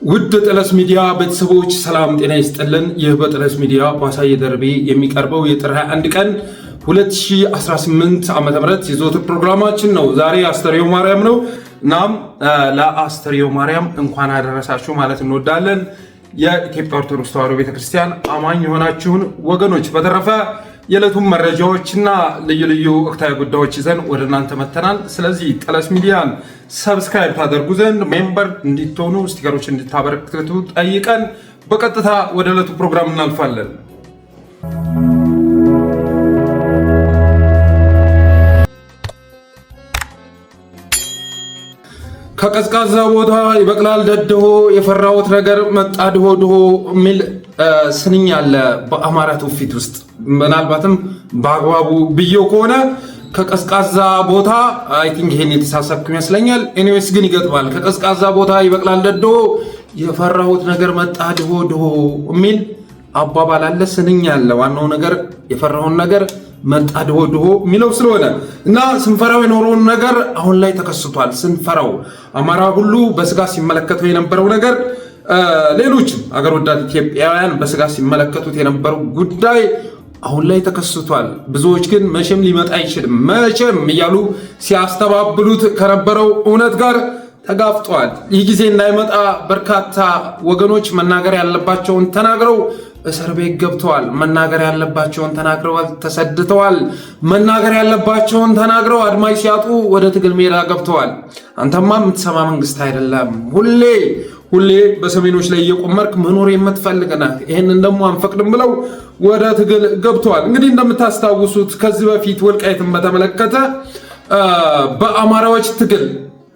ውድ ጠለስ ሚዲያ ቤተሰቦች ሰላም ጤና ይስጥልን። ይህ በጠለስ ሚዲያ ባሳየ ደርቤ የሚቀርበው የጥር 21 ቀን 2018 ዓ.ም የዘወትር ፕሮግራማችን ነው። ዛሬ አስተርእዮ ማርያም ነው። እናም ለአስተርእዮ ማርያም እንኳን አደረሳችሁ ማለት እንወዳለን። የኢትዮጵያ ኦርቶዶክስ ተዋሕዶ ቤተክርስቲያን አማኝ የሆናችሁን ወገኖች በተረፈ የዕለቱን መረጃዎችና ልዩ ልዩ ወቅታዊ ጉዳዮች ይዘን ወደ እናንተ መተናል። ስለዚህ ጠለስ ሚዲያን ሰብስክራይብ ታደርጉ ዘንድ ሜምበር እንድትሆኑ ስቲከሮች እንድታበረክቱ ጠይቀን በቀጥታ ወደ ዕለቱ ፕሮግራም እናልፋለን። ከቀዝቃዛ ቦታ ይበቅላል ደድሆ የፈራሁት ነገር መጣ ድሆ ድሆ የሚል ስንኝ አለ በአማራ ትውፊት ውስጥ። ምናልባትም በአግባቡ ብዬው ከሆነ ከቀዝቃዛ ቦታ አይ ቲንክ ይሄን የተሳሳብኩ ይመስለኛል። ኤኒዌይስ ግን ይገጥማል። ከቀዝቃዛ ቦታ ይበቅላል ደድሆ የፈራሁት ነገር መጣ ድሆ ድሆ የሚል አባባል አለ፣ ስንኝ አለ። ዋናው ነገር የፈራውን ነገር መጣ ድሆ ድሆ የሚለው ስለሆነ እና ስንፈራው የኖረውን ነገር አሁን ላይ ተከስቷል። ስንፈራው አማራ ሁሉ በስጋ ሲመለከተው የነበረው ነገር ሌሎችም አገር ወዳድ ኢትዮጵያውያን በስጋ ሲመለከቱት የነበረው ጉዳይ አሁን ላይ ተከስቷል። ብዙዎች ግን መቼም ሊመጣ አይችልም መቼም እያሉ ሲያስተባብሉት ከነበረው እውነት ጋር ተጋፍጠዋል። ይህ ጊዜ እንዳይመጣ በርካታ ወገኖች መናገር ያለባቸውን ተናግረው እስር ቤት ገብተዋል። መናገር ያለባቸውን ተናግረዋል፣ ተሰድተዋል። መናገር ያለባቸውን ተናግረው አድማጭ ሲያጡ ወደ ትግል ሜዳ ገብተዋል። አንተማ የምትሰማ መንግስት አይደለም፣ ሁሌ በሰሜኖች ላይ እየቆመርክ መኖር የምትፈልግና ይህንን ደግሞ አንፈቅድም ብለው ወደ ትግል ገብተዋል። እንግዲህ እንደምታስታውሱት ከዚህ በፊት ወልቃይትን በተመለከተ በአማራዎች ትግል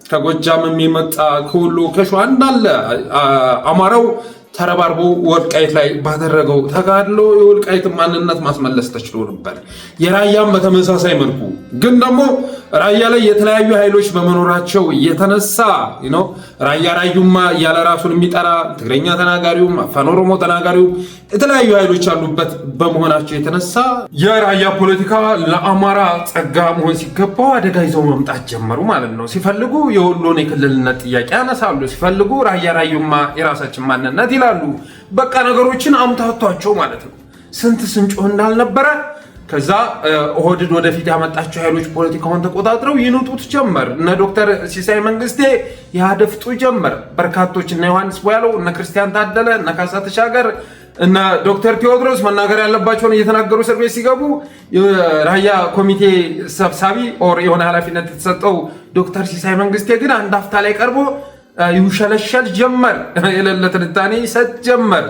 ከጎጃም የሚመጣ ከወሎ ከሸዋ እንዳለ አማራው ተረባርቦ ወልቃይት ላይ ባደረገው ተጋድሎ የወልቃይትን ማንነት ማስመለስ ተችሎ ነበር። የራያም በተመሳሳይ መልኩ ግን ደግሞ ራያ ላይ የተለያዩ ኃይሎች በመኖራቸው የተነሳ ራያ ራዩማ እያለ ራሱን የሚጠራ ትግረኛ ተናጋሪውም አፋን ኦሮሞ ተናጋሪውም የተለያዩ ኃይሎች ያሉበት በመሆናቸው የተነሳ የራያ ፖለቲካ ለአማራ ጸጋ መሆን ሲገባው አደጋ ይዘው መምጣት ጀመሩ ማለት ነው። ሲፈልጉ የወሎን የክልልነት ጥያቄ ያነሳሉ፣ ሲፈልጉ ራያ ራዩማ የራሳችን ማንነት ይላሉ። በቃ ነገሮችን አምታቷቸው ማለት ነው። ስንት ስንጮህ እንዳልነበረ ከዛ ኦህዴድ ወደፊት ያመጣቸው ኃይሎች ፖለቲካውን ተቆጣጥረው ይንጡት ጀመር። እነ ዶክተር ሲሳይ መንግስቴ ያደፍጡ ጀመር። በርካቶች እነ ዮሐንስ ቦያለው፣ እነ ክርስቲያን ታደለ፣ እነ ካሳ ተሻገር፣ እነ ዶክተር ቴዎድሮስ መናገር ያለባቸውን እየተናገሩ እስር ቤት ሲገቡ ራያ ኮሚቴ ሰብሳቢ ኦር የሆነ ኃላፊነት የተሰጠው ዶክተር ሲሳይ መንግስቴ ግን አንድ አፍታ ላይ ቀርቦ ይውሸለሸል ጀመር። የሌለ ትንታኔ ይሰጥ ጀመር።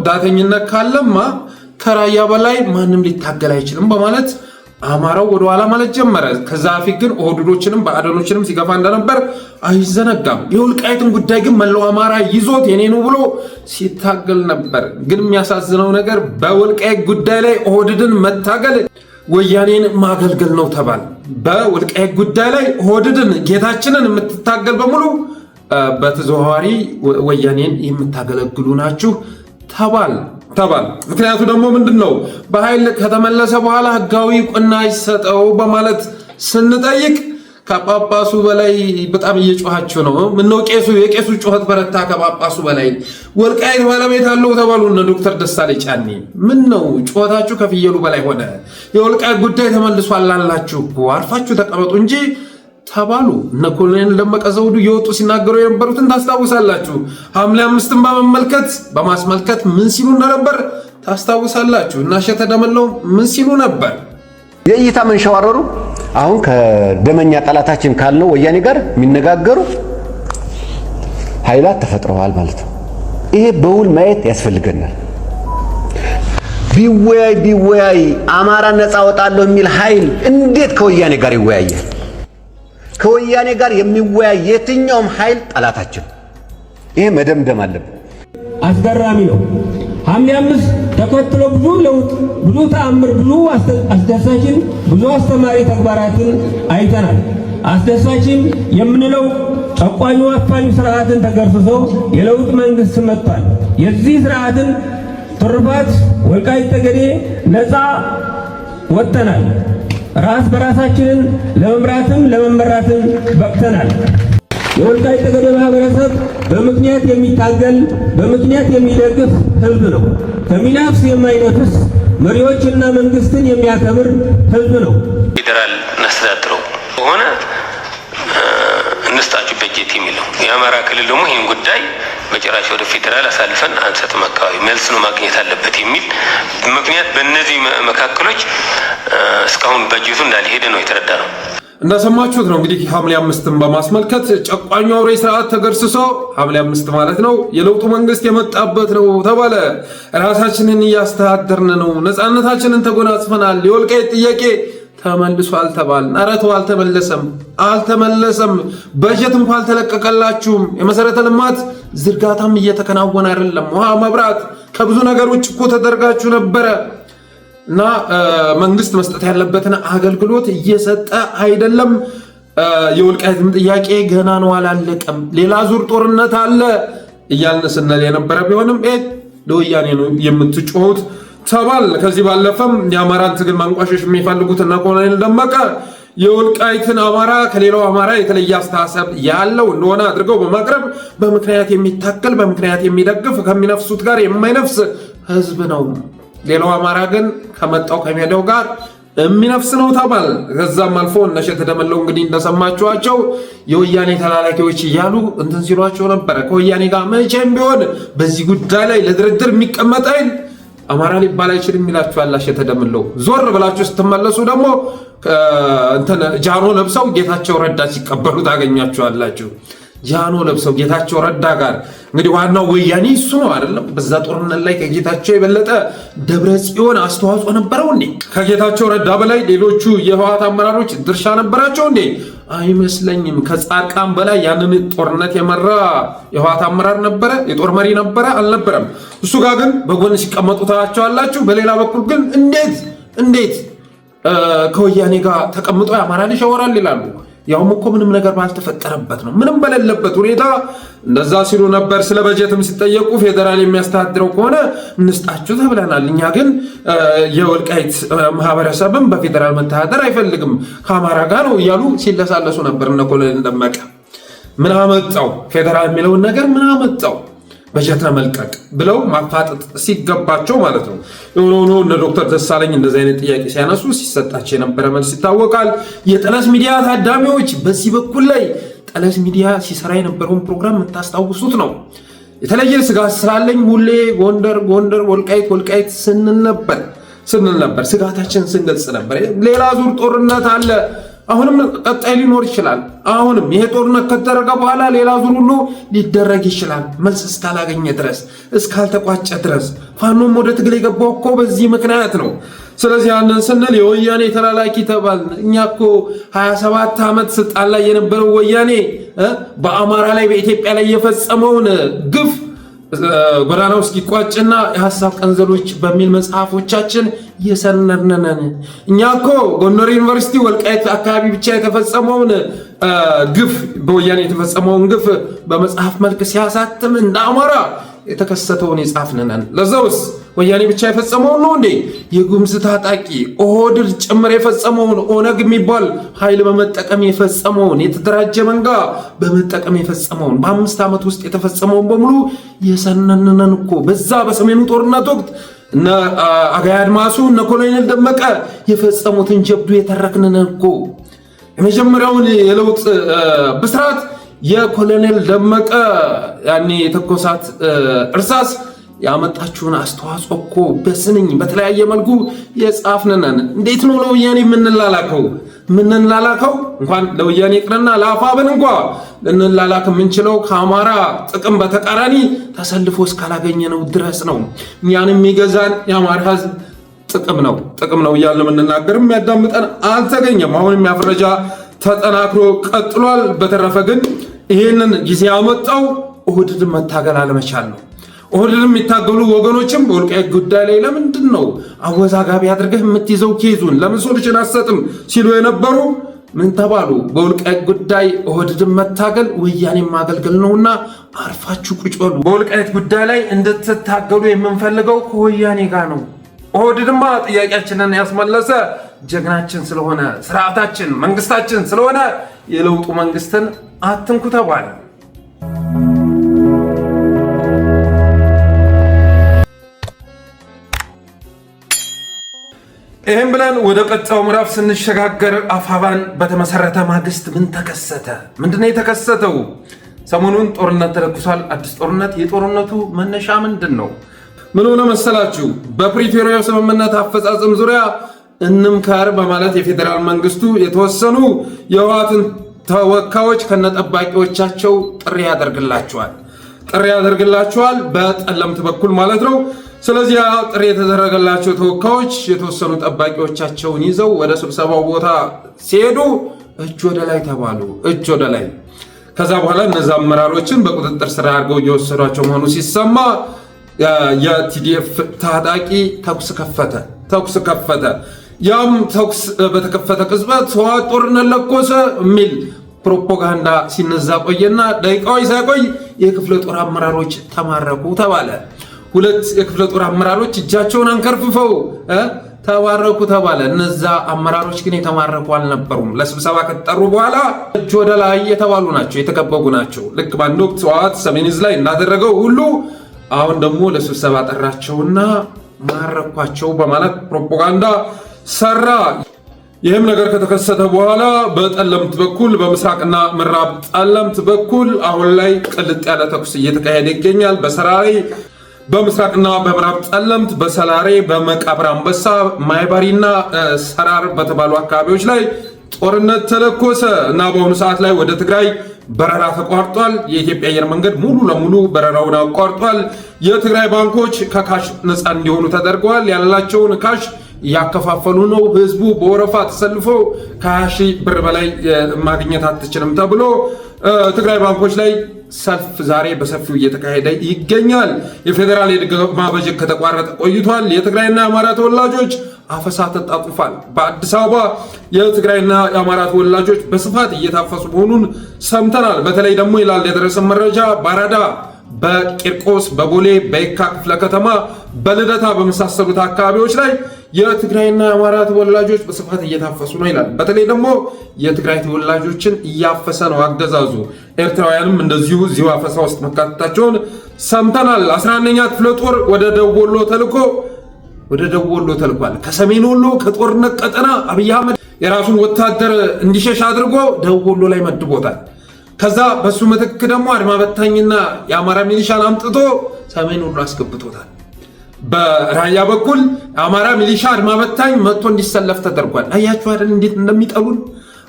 ዳተኝነት ካለማ ከራያ በላይ ማንም ሊታገል አይችልም በማለት አማራው ወደ ኋላ ማለት ጀመረ። ከዛ በፊት ግን ኦህዴዶችንም በአደኖችንም ሲገፋ እንደነበር አይዘነጋም። የወልቃይትን ጉዳይ ግን መላው አማራ ይዞት የኔ ነው ብሎ ሲታገል ነበር። ግን የሚያሳዝነው ነገር በወልቃይት ጉዳይ ላይ ኦህዴድን መታገል ወያኔን ማገልገል ነው ተባል። በወልቃይት ጉዳይ ላይ ኦህዴድን ጌታችንን የምትታገል በሙሉ በተዘዋዋሪ ወያኔን የምታገለግሉ ናችሁ ተባል። ምክንያቱ ደግሞ ምንድነው? በኃይል ከተመለሰ በኋላ ህጋዊ ዕውቅና ይሰጠው በማለት ስንጠይቅ ከጳጳሱ በላይ በጣም እየጮሃችሁ ነው። ምነው የቄሱ ጩኸት በረታ ከጳጳሱ በላይ። ወልቃይት ባለቤት አለው ተባሉ እነ ዶክተር ደሳለኝ ጫኔ። ምነው ጩኸታችሁ ከፍየሉ በላይ ሆነ? የወልቃይት ጉዳይ ተመልሷል አላችሁ እኮ አርፋችሁ ተቀመጡ እንጂ ተባሉ። እነ ኮሎኔል ደመቀ ዘውዱ እየወጡ ሲናገሩ የነበሩትን ታስታውሳላችሁ። ሐምሌ 5ን በማስመልከት ምን ሲሉ እንደነበር ታስታውሳላችሁ። እና እሸተ ደመለው ምን ሲሉ ነበር? የእይታ መንሸዋረሩ አሁን ከደመኛ ጠላታችን ካልነው ወያኔ ጋር የሚነጋገሩ ኃይላት ተፈጥረዋል ማለት ነው። ይሄ በውል ማየት ያስፈልገናል። ቢወያይ አማራ ነፃ ወጣለሁ የሚል ኃይል እንዴት ከወያኔ ጋር ይወያያል? ከወያኔ ጋር የሚወያይ የትኛውም ኃይል ጠላታችን። ይሄ መደምደም አለብን። አስገራሚ ነው። ሐምሌ 5 ተከትሎ ብዙ ለውጥ፣ ብዙ ተአምር፣ ብዙ አስደሳችን፣ ብዙ አስተማሪ ተግባራትን አይተናል። አስደሳችም የምንለው ጨቋኙ አፋኙ ስርዓትን ተገርፍሶ የለውጥ መንግስት መጥቷል። የዚህ ስርዓትን ትሩፋት ወልቃይት ጠገዴ ነፃ ወጥተናል። ራስ በራሳችንን ለመምራትም ለመመራትም በቅተናል። የወልቃይት ጠገዴ ማህበረሰብ በምክንያት የሚታገል በምክንያት የሚደግፍ ህዝብ ነው። ከሚናፍስ የማይነፍስ መሪዎችና መንግስትን የሚያከብር ህዝብ ነው። ፌደራል እናስተዳድረው ሆነ እንስጣችሁ በጀት የሚለው የአማራ ክልል ደግሞ ይህን ጉዳይ በጭራሽ ወደ ፌደራል አሳልፈን አንሰጥም፣ አካባቢ መልስ ነው ማግኘት አለበት የሚል ምክንያት በእነዚህ መካከሎች እስካሁን በጀቱ እንዳልሄደ ነው የተረዳ ነው። እንደሰማችሁት ነው እንግዲህ ሐምሌ 5ን በማስመልከት ጨቋኙ አውሬ ስርዓት ተገርስሶ ሐምሌ 5 ማለት ነው የለውጡ መንግስት የመጣበት ነው ተባለ። ራሳችንን እያስተዳደርን ነው፣ ነፃነታችንን ተጎናጽፈናል፣ የወልቃይት ጥያቄ ተመልሷል ተባልን። ኧረ ተው አልተመለሰም። በጀት እንኳን አልተለቀቀላችሁም። የመሰረተ ልማት ዝርጋታም እየተከናወነ አይደለም። ውሃ፣ መብራት ከብዙ ነገሮች እኮ ተደርጋችሁ ነበረ እና መንግስት መስጠት ያለበትን አገልግሎት እየሰጠ አይደለም። የወልቃይትም ጥያቄ ገና ነው፣ አላለቀም። ሌላ ዙር ጦርነት አለ እያልን ስንል የነበረ ቢሆንም ለወያኔ ነው የምትጮሁት ተባል። ከዚህ ባለፈም የአማራን ትግል ማንቋሸሽ የሚፈልጉት እነ ኮሎኔል ደመቀ የወልቃይትን አማራ ከሌላው አማራ የተለየ አስተሳሰብ ያለው እንደሆነ አድርገው በማቅረብ በምክንያት የሚታገል በምክንያት የሚደግፍ ከሚነፍሱት ጋር የማይነፍስ ህዝብ ነው፣ ሌላው አማራ ግን ከመጣው ከሜዳው ጋር የሚነፍስ ነው ተባል። ከዛም አልፎ እነሸት ደመለው እንግዲህ እንደሰማችኋቸው የወያኔ ተላላኪዎች እያሉ እንትን ሲሏቸው ነበረ። ከወያኔ ጋር መቼም ቢሆን በዚህ ጉዳይ ላይ ለድርድር የሚቀመጥ አይደል አማራ ሊባል አይችልም ይላችኋል። እሸት ደምለው ዞር ብላችሁ ስትመለሱ ደግሞ እንትን ጃኖ ለብሰው ጌታቸው ረዳ ሲቀበሉ ታገኛችኋላችሁ። ጃኖ ለብሰው ጌታቸው ረዳ ጋር እንግዲህ ዋናው ወያኔ እሱ ነው አይደለም። በዛ ጦርነት ላይ ከጌታቸው የበለጠ ደብረ ጽዮን አስተዋጽኦ ነበረው እንዴ? ከጌታቸው ረዳ በላይ ሌሎቹ የህወሓት አመራሮች ድርሻ ነበራቸው እንዴ? አይመስለኝም። ከጻድቃን በላይ ያንን ጦርነት የመራ የህወሓት አመራር ነበረ? የጦር መሪ ነበረ? አልነበረም። እሱ ጋር ግን በጎን ሲቀመጡ ታያቸዋላችሁ። በሌላ በኩል ግን እንዴት ከወያኔ ጋር ተቀምጦ የአማራ ልጅ ያወራል ይላሉ። ያውም እኮ ምንም ነገር ባልተፈጠረበት ነው፣ ምንም በሌለበት ሁኔታ እንደዛ ሲሉ ነበር። ስለ በጀትም ሲጠየቁ ፌዴራል የሚያስተዳድረው ከሆነ እንስጣችሁ ተብለናል። እኛ ግን የወልቃይት ማህበረሰብም በፌዴራል መተዳደር አይፈልግም ከአማራ ጋር ነው እያሉ ሲለሳለሱ ነበር እነ ኮሎኔል ደመቀ። ምን አመጣው ፌዴራል የሚለውን ነገር ምን አመጣው? በጀት መልቀቅ ብለው ማፋጠጥ ሲገባቸው ማለት ነው። የሆነ እነ ዶክተር ደሳለኝ እንደዚህ አይነት ጥያቄ ሲያነሱ ሲሰጣቸው የነበረ መልስ ይታወቃል። የጠለስ ሚዲያ ታዳሚዎች በዚህ በኩል ላይ ጠለስ ሚዲያ ሲሰራ የነበረውን ፕሮግራም የምታስታውሱት ነው። የተለየ ስጋት ስላለኝ ሁሌ ጎንደር ወልቃይት ስንል ነበር። ስጋታችን ስንገልጽ ነበር። ሌላ ዙር ጦርነት አለ። አሁንም ቀጣይ ሊኖር ይችላል። አሁንም ይሄ ጦርነት ከተደረገ በኋላ ሌላ ዙር ሁሉ ሊደረግ ይችላል። መልስ እስካላገኘ ድረስ እስካልተቋጨ ድረስ ፋኖም ወደ ትግል የገባው እኮ በዚህ ምክንያት ነው። ስለዚህ ያንን ስንል የወያኔ ተላላኪ ተባል። እኛ እኮ 27 ዓመት ስልጣን ላይ የነበረው ወያኔ በአማራ ላይ በኢትዮጵያ ላይ የፈጸመውን ግፍ ጎዳናው እስኪቋጭና የሐሳብ ቀንዘሎች በሚል መጽሐፎቻችን የሰነርነን። እኛ እኮ ጎንደር ዩኒቨርሲቲ ወልቃይት አካባቢ ብቻ የተፈጸመውን ግፍ በወያኔ የተፈጸመውን ግፍ በመጽሐፍ መልክ ሲያሳትም እንደ አማራ የተከሰተውን የጻፍነን። ለዛውስ ወያኔ ብቻ የፈጸመውን ነው እንዴ? የጉምዝ ታጣቂ ኦህዴድ ጭምር የፈጸመውን ኦነግ የሚባል ኃይል በመጠቀም የፈጸመውን የተደራጀ መንጋ በመጠቀም የፈጸመውን በ5 ዓመት ውስጥ የተፈጸመውን በሙሉ የሰነነን እኮ። በዛ በሰሜኑ ጦርነት ወቅት እነ አጋይ አድማሱ እነ ኮሎኔል ደመቀ የፈጸሙትን ጀብዱ የተረክነን እኮ። የመጀመሪያውን የለውጥ ብስራት የኮሎኔል ደመቀ ያኔ የተኮሳት እርሳስ ያመጣችሁን አስተዋጽኦ እኮ በስንኝ በተለያየ መልኩ የጻፍነን። እንዴት ነው ለወያኔ የምንላላከው? እንኳን ለወያኔ ቅርና ለአፋብን እንኳን ልንላላክ የምንችለው ከአማራ ጥቅም በተቃራኒ ተሰልፎ እስካላገኘነው ድረስ ነው። እኛን የሚገዛን የአማራ ሕዝብ ጥቅም ነው እያልን የምንናገርም የሚያዳምጠን አልተገኘም። አሁንም ያፍረጃ ተጠናክሮ ቀጥሏል። በተረፈ ግን ይህንን ጊዜ ያመጣው ኦህዴድን መታገል አለመቻል ነው። ኦህዴድን የሚታገሉ ወገኖችም በወልቃይት ጉዳይ ላይ ለምንድን ነው አወዛጋቢ አድርገህ የምትይዘው ኬዙን ለምን ሶሉሽን አትሰጥም ሲሉ የነበሩ ምን ተባሉ? በወልቃይት ጉዳይ ኦህዴድን መታገል ወያኔ ማገልገል ነውና አርፋችሁ ቁጭ በሉ። በወልቃይት ጉዳይ ላይ እንድትታገሉ የምንፈልገው ከወያኔ ጋር ነው። ኦህዴድማ ጥያቄያችንን ያስመለሰ ጀግናችን ስለሆነ ስርዓታችን መንግስታችን ስለሆነ የለውጡ መንግስትን አትንኩ ተባለ። ይህም ብለን ወደ ቀጣዩ ምዕራፍ ስንሸጋገር አፋባን በተመሰረተ ማግስት ምን ተከሰተ? ምንድነው የተከሰተው? ሰሞኑን ጦርነት ተለኩሷል። አዲስ ጦርነት። የጦርነቱ መነሻ ምንድን ነው? ምን ሆነ መሰላችሁ? በፕሪቶሪያው ስምምነት አፈጻጸም ዙሪያ እንምከር በማለት የፌዴራል መንግስቱ የተወሰኑ የህወሓትን ተወካዮች ከነጠባቂዎቻቸው ጥሪ ያደርግላቸዋል በጠለምት በኩል ማለት ነው። ስለዚህ ጥሪ የተደረገላቸው ተወካዮች የተወሰኑ ጠባቂዎቻቸውን ይዘው ወደ ስብሰባው ቦታ ሲሄዱ እጅ ወደ ላይ ተባሉ። እጅ ወደ ላይ። ከዛ በኋላ እነዛ አመራሮችን በቁጥጥር ስር አድርገው እየወሰዷቸው መሆኑ ሲሰማ የቲዲኤፍ ታጣቂ ተኩስ ከፈተ። ያም ተኩስ በተከፈተ ቅጽበት ህወሓት ጦርነት ለኮሰ የሚል ፕሮፓጋንዳ ሲነዛ ቆየና ደቂቃዎች ሳይቆይ የክፍለ ጦር አመራሮች ተማረኩ ተባለ። 2 የክፍለ ጦር አመራሮች እጃቸውን አንከርፍፈው ተባረኩ ተባለ። እነዛ አመራሮች ግን የተማረኩ አልነበሩም። ለስብሰባ ከተጠሩ በኋላ እጅ ወደ ላይ የተባሉ ናቸው፣ የተከበቡ ናቸው። ልክ በአንድ ወቅት ህወሓት ሰሜን ዕዝ ላይ እንዳደረገው ሁሉ አሁን ደግሞ ለስብሰባ ጠራቸውና ማረኳቸው በማለት ፕሮፓጋንዳ ሰራ። ይህም ነገር ከተከሰተ በኋላ በጠለምት በኩል በምስራቅና ምዕራብ ጠለምት በኩል አሁን ላይ ቅልጥ ያለ ተኩስ እየተካሄደ ይገኛል። በሰራሪ በምስራቅና በምዕራብ ጠለምት፣ በሰላሬ፣ በመቃብር አንበሳ፣ ማይባሪና ሰራር በተባሉ አካባቢዎች ላይ ጦርነት ተለኮሰ እና በአሁኑ ሰዓት ላይ ወደ ትግራይ በረራ ተቋርጧል። የኢትዮጵያ አየር መንገድ ሙሉ ለሙሉ በረራውን አቋርጧል። የትግራይ ባንኮች ከካሽ ነፃ እንዲሆኑ ተደርገዋል። ያላቸውን ካሽ እያከፋፈሉ ነው። ህዝቡ በወረፋ ተሰልፎ ከ20 ሺህ ብር በላይ ማግኘት አትችልም ተብሎ ትግራይ ባንኮች ላይ ሰልፍ ዛሬ በሰፊው እየተካሄደ ይገኛል። የፌዴራል የድጎማ በጀት ከተቋረጠ ቆይቷል። የትግራይና የአማራ ተወላጆች አፈሳ ተጣጥፏል። በአዲስ አበባ የትግራይና የአማራ ተወላጆች በስፋት እየታፈሱ መሆኑን ሰምተናል። በተለይ ደግሞ ይላል የደረሰ መረጃ በአራዳ፣ በቂርቆስ፣ በቦሌ፣ በየካ ክፍለ ከተማ፣ በልደታ በመሳሰሉት አካባቢዎች ላይ የትግራይና የአማራ ተወላጆች በስፋት እየታፈሱ ነው ይላል። በተለይ ደግሞ የትግራይ ተወላጆችን እያፈሰ ነው አገዛዙ። ኤርትራውያንም እንደዚሁ እዚሁ አፈሳ ውስጥ መካተታቸውን ሰምተናል። 11ኛ ክፍለ ጦር ወደ ደቡብ ወሎ ተልኳል። ከሰሜን ወሎ ከጦርነት ቀጠና አብይ አህመድ የራሱን ወታደር እንዲሸሽ አድርጎ ደቡብ ወሎ ላይ መድቦታል። ከዛ በሱ ምትክ ደግሞ አድማ በታኝና የአማራ ሚሊሻን አምጥቶ ሰሜን ወሎ አስገብቶታል። በራያ በኩል የአማራ ሚሊሻ አድማ በታኝ መጥቶ እንዲሰለፍ ተደርጓል። አያችሁ አይደል እንዴት እንደሚጠሉን።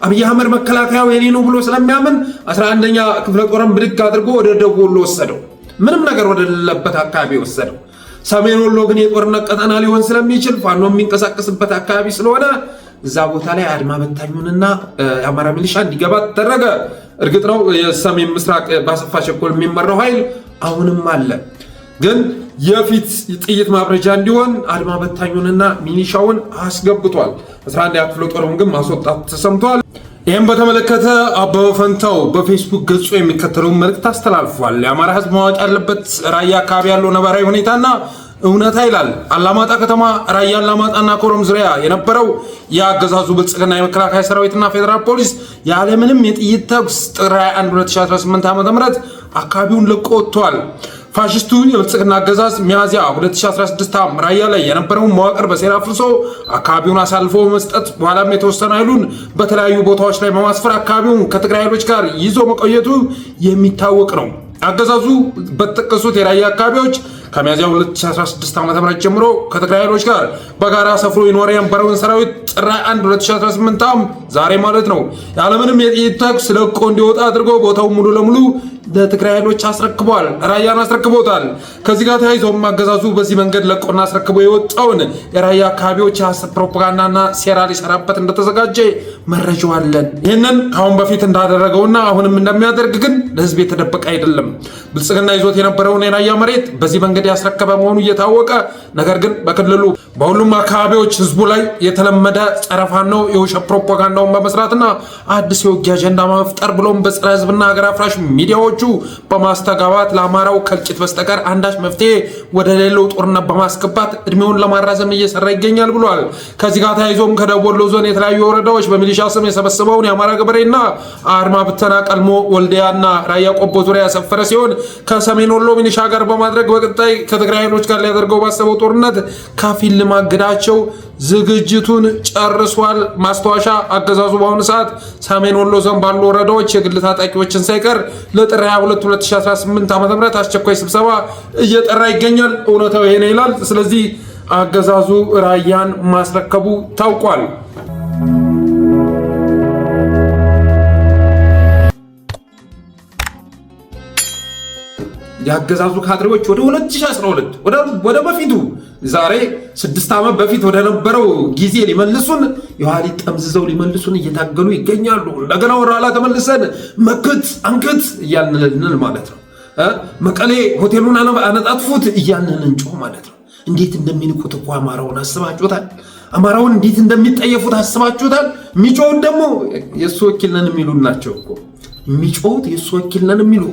አብይ አህመድ መከላከያው የኔ ነው ብሎ ስለሚያምን 11ኛ ክፍለ ጦርን ብድግ አድርጎ ወደ ደቡብ ወሎ ወሰደው። ምንም ነገር ወደሌለበት አካባቢ ወሰደው። ሰሜን ወሎ ግን የጦርነት ቀጠና ሊሆን ስለሚችል ፋኖ የሚንቀሳቀስበት አካባቢ ስለሆነ እዛ ቦታ ላይ አድማ በታኙንና የአማራ ሚሊሻ እንዲገባ ተደረገ። እርግጥ ነው የሰሜን ምስራቅ በአሰፋ ቸኮል የሚመራው ኃይል አሁንም አለ። ግን የፊት ጥይት ማብረጃ እንዲሆን አድማ በታኙንና ሚሊሻውን አስገብቷል። 11ኛ ክፍለ ጦርን ግን ማስወጣት ተሰምቷል። ይህም በተመለከተ አበበ ፈንታው በፌስቡክ ገጹ የሚከተለውን መልእክት አስተላልፏል። የአማራ ሕዝብ ማወቅ ያለበት ራያ አካባቢ ያለው ነባራዊ ሁኔታና እውነታ ይላል። አላማጣ ከተማ፣ ራያ አላማጣና ኮረም ዙሪያ የነበረው የአገዛዙ ብልጽግና የመከላከያ ሰራዊትና ፌዴራል ፖሊስ ያለምንም የጥይት ተኩስ ጥር 21 2018 ዓ.ም አካባቢውን ለቆ ወጥቷል። ፋሽስቱ የብልጽግና አገዛዝ ሚያዝያ 2016 ዓ.ም ራያ ላይ የነበረውን መዋቅር በሴራ አፍርሶ አካባቢውን አሳልፎ መስጠት በኋላም የተወሰኑ ኃይሉን በተለያዩ ቦታዎች ላይ በማስፈር አካባቢውን ከትግራይ ኃይሎች ጋር ይዞ መቆየቱ የሚታወቅ ነው። አገዛዙ በተጠቀሱት የራያ አካባቢዎች ከሚያዝያ 2016 ዓ.ም ጀምሮ ከትግራይ ኃይሎች ጋር በጋራ ሰፍሮ ይኖር የነበረውን ሰራዊት ጥር 1 2018 ዓ.ም ዛሬ ማለት ነው ያለምንም የጥይት ተኩስ ለቆ እንዲወጣ አድርጎ ቦታው ሙሉ ለሙሉ ለትግራይ ኃይሎች አስረክቧል። ራያን አስረክቦታል። ከዚህ ጋር ተያይዞም አገዛዙ በዚህ መንገድ ለቆና አስረክቦ የወጣውን የራያ አካባቢዎች የሐሰት ፕሮፓጋንዳና ሴራ ሊሰራበት እንደተዘጋጀ መረጃው አለን። ይህንን ከአሁን በፊት እንዳደረገውና አሁንም እንደሚያደርግ ግን ለህዝብ የተደበቀ አይደለም። ብልጽግና ይዞት የነበረውን የራያ መሬት በዚህ መንገድ መንገድ ያስረከበ መሆኑ እየታወቀ ነገር ግን በክልሉ በሁሉም አካባቢዎች ህዝቡ ላይ የተለመደ ጸረ ፋኖ የውሸት ፕሮፓጋንዳውን በመስራትና አዲስ የውጊያ አጀንዳ መፍጠር ብሎም በጸረ ህዝብና ሀገር አፍራሽ ሚዲያዎቹ በማስተጋባት ለአማራው ከልቂት በስተቀር አንዳች መፍትሄ ወደ ሌላው ጦርነት በማስገባት እድሜውን ለማራዘም እየሰራ ይገኛል ብሏል። ከዚህ ጋር ተያይዞም ከደቡብ ወሎ ዞን የተለያዩ ወረዳዎች በሚሊሻ ስም የሰበሰበውን የአማራ ገበሬና አድማ ብተና ቀልሞ ወልዲያና ራያ ቆቦ ዙሪያ ያሰፈረ ሲሆን ከሰሜን ወሎ ሚሊሻ ጋር በማድረግ በቀጣይ ከትግራይ ኃይሎች ጋር ሊያደርገው ባሰበው ጦርነት ከፊል ለማገዳቸው ዝግጅቱን ጨርሷል። ማስተዋሻ አገዛዙ በአሁኑ ሰዓት ሰሜን ወሎ ዞን ባሉ ወረዳዎች የግል ታጣቂዎችን ሳይቀር ለጥር 22 2018 ዓ.ም አስቸኳይ ስብሰባ እየጠራ ይገኛል። እውነታው ይሄ ነው ይላል። ስለዚህ አገዛዙ ራያን ማስረከቡ ታውቋል። ያገዛዙ ካድሬዎች ወደ 2012 ወደ በፊቱ ዛሬ 6 ዓመት በፊት ወደ ነበረው ጊዜ ሊመልሱን የኋሊት ጠምዝዘው ሊመልሱን እየታገሉ ይገኛሉ። እንደገና ወደ ኋላ ተመልሰን መክት አንክት እያልን ማለት ነው። መቀሌ ሆቴሉን አነጣጥፉት እያልን እንጮህ ማለት ነው። እንዴት እንደሚንቁት እኮ አማራውን አስባችሁታል? አማራውን እንዴት እንደሚጠየፉት አስባችሁታል? የሚጮሁት ደግሞ የእሱ ወኪል ነን የሚሉ ናቸው እኮ የሚጮሁት የእሱ ወኪል ነን የሚሉ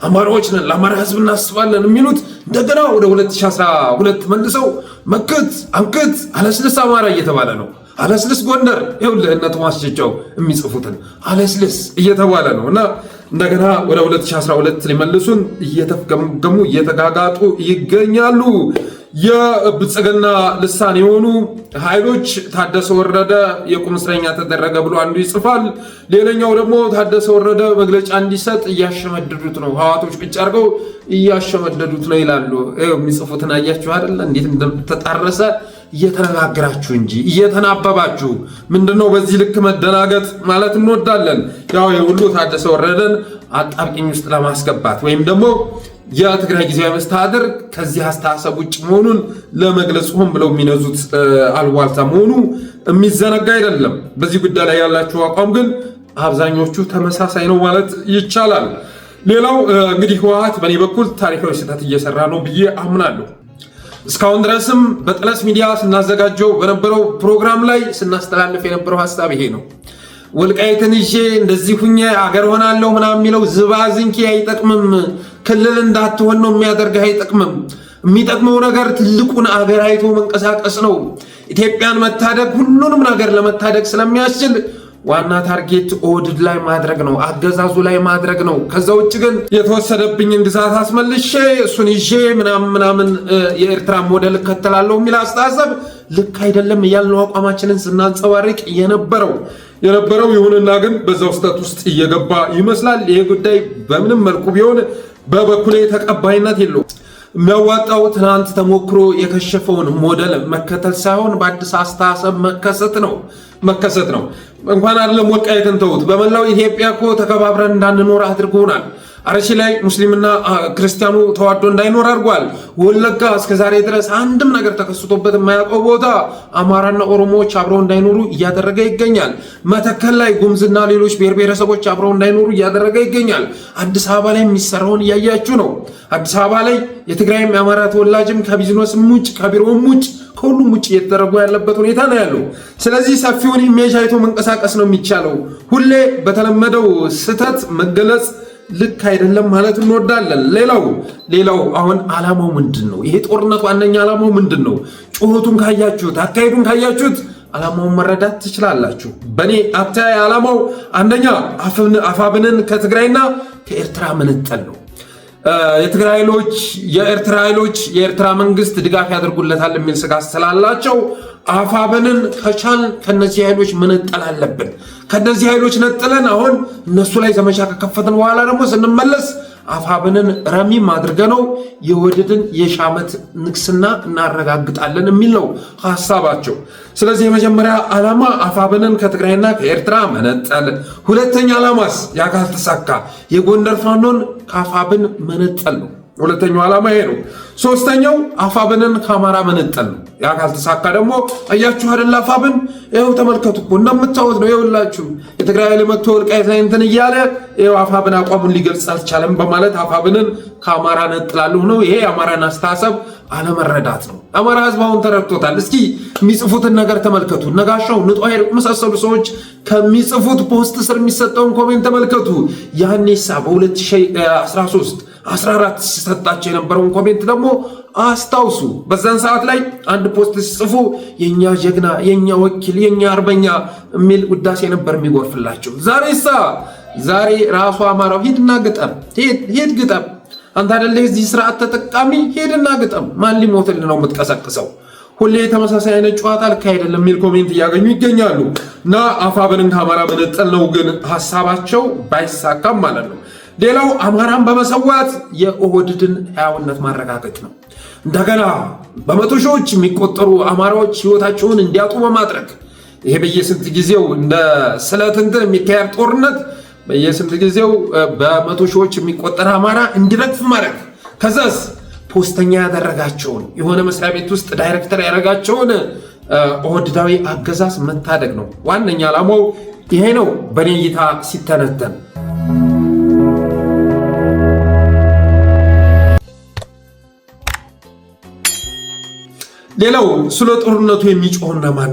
አማራዎች ነን ለአማራ ህዝብ እናስባለን የሚሉት እንደገና ወደ 2012 መልሰው መክት አንክት አለስልስ አማራ እየተባለ ነው። አለስልስ ጎንደር ይኸውልህ እነ ቶማስ ጨጫው የሚጽፉትን አለስልስ እየተባለ ነው። እና እንደገና ወደ 2012 ሊመልሱን እየተፍገመገሙ እየተጋጋጡ ይገኛሉ። የብልጽግና ልሳን የሆኑ ኃይሎች ታደሰ ወረደ የቁም እስረኛ ተደረገ ብሎ አንዱ ይጽፋል። ሌላኛው ደግሞ ታደሰ ወረደ መግለጫ እንዲሰጥ እያሸመደዱት ነው፣ ህዋቶች ቁጭ አድርገው እያሸመደዱት ነው ይላሉ። የሚጽፉትን አያችሁ አይደል? እንዴት እንደተጣረሰ እየተነጋገራችሁ እንጂ እየተናበባችሁ ምንድነው? በዚህ ልክ መደናገጥ ማለት እንወዳለን። ያው የሁሉ ታደሰ ወረደን አጣብቂኝ ውስጥ ለማስገባት ወይም ደግሞ የትግራይ ጊዜያዊ መስተዳድር ከዚህ አስተሳሰብ ውጭ መሆኑን ለመግለጽ ሆን ብለው የሚነዙት አልዋልታ መሆኑ የሚዘነጋ አይደለም። በዚህ ጉዳይ ላይ ያላችሁ አቋም ግን አብዛኞቹ ተመሳሳይ ነው ማለት ይቻላል። ሌላው እንግዲህ ህወሓት በእኔ በኩል ታሪካዊ ስህተት እየሰራ ነው ብዬ አምናለሁ። እስካሁን ድረስም በጠለስ ሚዲያ ስናዘጋጀው በነበረው ፕሮግራም ላይ ስናስተላልፍ የነበረው ሀሳብ ይሄ ነው። ወልቃይትን ይዤ እንደዚህ ሁኜ አገር ሆናለሁ ምናምን የሚለው ዝባዝንኪ አይጠቅምም። ክልል እንዳትሆን ነው የሚያደርግህ፣ አይጠቅምም። የሚጠቅመው ነገር ትልቁን አገር አይቶ መንቀሳቀስ ነው። ኢትዮጵያን መታደግ ሁሉንም ነገር ለመታደግ ስለሚያስችል ዋና ታርጌት ኦህዴድ ላይ ማድረግ ነው፣ አገዛዙ ላይ ማድረግ ነው። ከዛ ውጭ ግን የተወሰደብኝን ግዛት አስመልሼ እሱን ይዤ ምናምን የኤርትራ ሞዴል እከተላለሁ የሚል አስተሳሰብ ልክ አይደለም እያልነው አቋማችንን ስናንጸባርቅ የነበረው ይሁንና ግን በዛው ስህተት ውስጥ እየገባ ይመስላል። ይሄ ጉዳይ በምንም መልኩ ቢሆን በበኩሌ ተቀባይነት የለውም። የሚያዋጣው ትናንት ተሞክሮ የከሸፈውን ሞዴል መከተል ሳይሆን በአዲስ አስተሳሰብ መከሰት ነው። እንኳን አይደለም ወልቃይትን ተውት፣ በመላው ኢትዮጵያ እኮ ተከባብረን እንዳንኖር አድርጎናል። አርሲ ላይ ሙስሊምና ክርስቲያኑ ተዋዶ እንዳይኖር አድርጓል። ወለጋ እስከዛሬ ድረስ አንድም ነገር ተከስቶበት የማያውቀው ቦታ አማራና ኦሮሞዎች አብረው እንዳይኖሩ እያደረገ ይገኛል። መተከል ላይ ጉምዝና ሌሎች ብሔር ብሔረሰቦች አብረው እንዳይኖሩ እያደረገ ይገኛል። አዲስ አበባ ላይ የሚሰራውን እያያችሁ ነው። አዲስ አበባ ላይ የትግራይም የአማራ ተወላጅም ከቢዝነስም ውጭ ከቢሮም ውጭ ከሁሉም ውጭ እየተደረጉ ያለበት ሁኔታ ነው ያለው። ስለዚህ ሰፊውን ኢሜጅ አይቶ መንቀሳቀስ ነው የሚቻለው። ሁሌ በተለመደው ስህተት መገለጽ ልክ አይደለም ማለት እንወዳለን። ሌላው አሁን ዓላማው ምንድን ነው? ይሄ ጦርነት ዋነኛ ዓላማው ምንድን ነው? ጩኸቱን ካያችሁት፣ አካሄዱን ካያችሁት ዓላማውን መረዳት ትችላላችሁ። በእኔ አተያይ ዓላማው አንደኛ አፋብንን ከትግራይና ከኤርትራ መነጠል ነው። የትግራይ ኃይሎች የኤርትራ መንግስት ድጋፍ ያደርጉለታል የሚል ስጋት ስላላቸው አፋብንን ከቻል ከነዚህ ኃይሎች መነጠል አለብን። ከነዚህ ኃይሎች ነጥለን አሁን እነሱ ላይ ዘመቻ ከከፈትን በኋላ ደግሞ ስንመለስ አፋብንን ረሚም አድርገነው የወደድን የሻመት ንግስና እናረጋግጣለን የሚል ነው ሐሳባቸው። ስለዚህ የመጀመሪያ ዓላማ አፋብንን ከትግራይና ከኤርትራ መነጠል። ሁለተኛ ዓላማስ ያ ካልተሳካ የጎንደር ፋኖን ከአፋብን መነጠል ነው። ሁለተኛው ዓላማ ይሄ ነው። ሶስተኛው አፋብንን ከአማራ መነጠል ነው። ያ ካልተሳካ ደግሞ አያችሁ አይደል አፋብን ይኸው ተመልከቱ እኮ እንደምታዩት ነው። ይኸውላችሁ የትግራይ ኃይል መጥቶ ወልቃይት ላይ እንትን እያለ ይኸው አፋብን አቋሙን ሊገልጽ አልቻለም በማለት አፋብንን ከአማራ ነጥላለሁ ነው። ይሄ የአማራን አስተሳሰብ አለመረዳት ነው። አማራ ህዝብ አሁን ተረድቶታል። እስኪ የሚጽፉትን ነገር ተመልከቱ። ነጋሻው ንጧይ መሳሰሉ ሰዎች ከሚጽፉት ፖስት ስር የሚሰጠውን ኮሜንት ተመልከቱ። ያኔሳ በ2013 14 ሲሰጣቸው የነበረውን ኮሜንት ደግሞ አስታውሱ። በዛን ሰዓት ላይ አንድ ፖስት ሲጽፉ የኛ ጀግና፣ የኛ ወኪል፣ የኛ አርበኛ የሚል ውዳሴ ነበር የሚጎርፍላቸው። ዛሬ ራሱ አማራው ሂድና ግጠም፣ ሂድ ግጠም፣ አንተ አይደለህ እዚህ ስርዓት ተጠቃሚ፣ ሂድና ግጠም፣ ማን ሊሞትልህ ነው የምትቀሰቅሰው? ሁሌ ተመሳሳይ አይነት ጨዋታ ልክ አይደለም የሚል ኮሜንት እያገኙ ይገኛሉ። እና አፋብንን ከአማራ መነጠል ነው ግን ሀሳባቸው ባይሳካም ማለት ነው። ሌላው አማራን በመሰዋት የኦህዴድን ሕያውነት ማረጋገጥ ነው። እንደገና በመቶ ሺዎች የሚቆጠሩ አማራዎች ህይወታቸውን እንዲያጡ በማድረግ ይሄ በየስንት ጊዜው እንደ ስለት እንትን የሚካሄድ ጦርነት በየስንት ጊዜው በመቶ ሺዎች የሚቆጠር አማራ እንዲረግፍ ማድረግ፣ ከዛስ ፖስተኛ ያደረጋቸውን የሆነ መስሪያ ቤት ውስጥ ዳይሬክተር ያደረጋቸውን ኦህዴዳዊ አገዛዝ መታደግ ነው። ዋነኛ ዓላማው ይሄ ነው በኔ እይታ ሲተነተን። ሌላው ስለ ጦርነቱ የሚጮሁ እነማን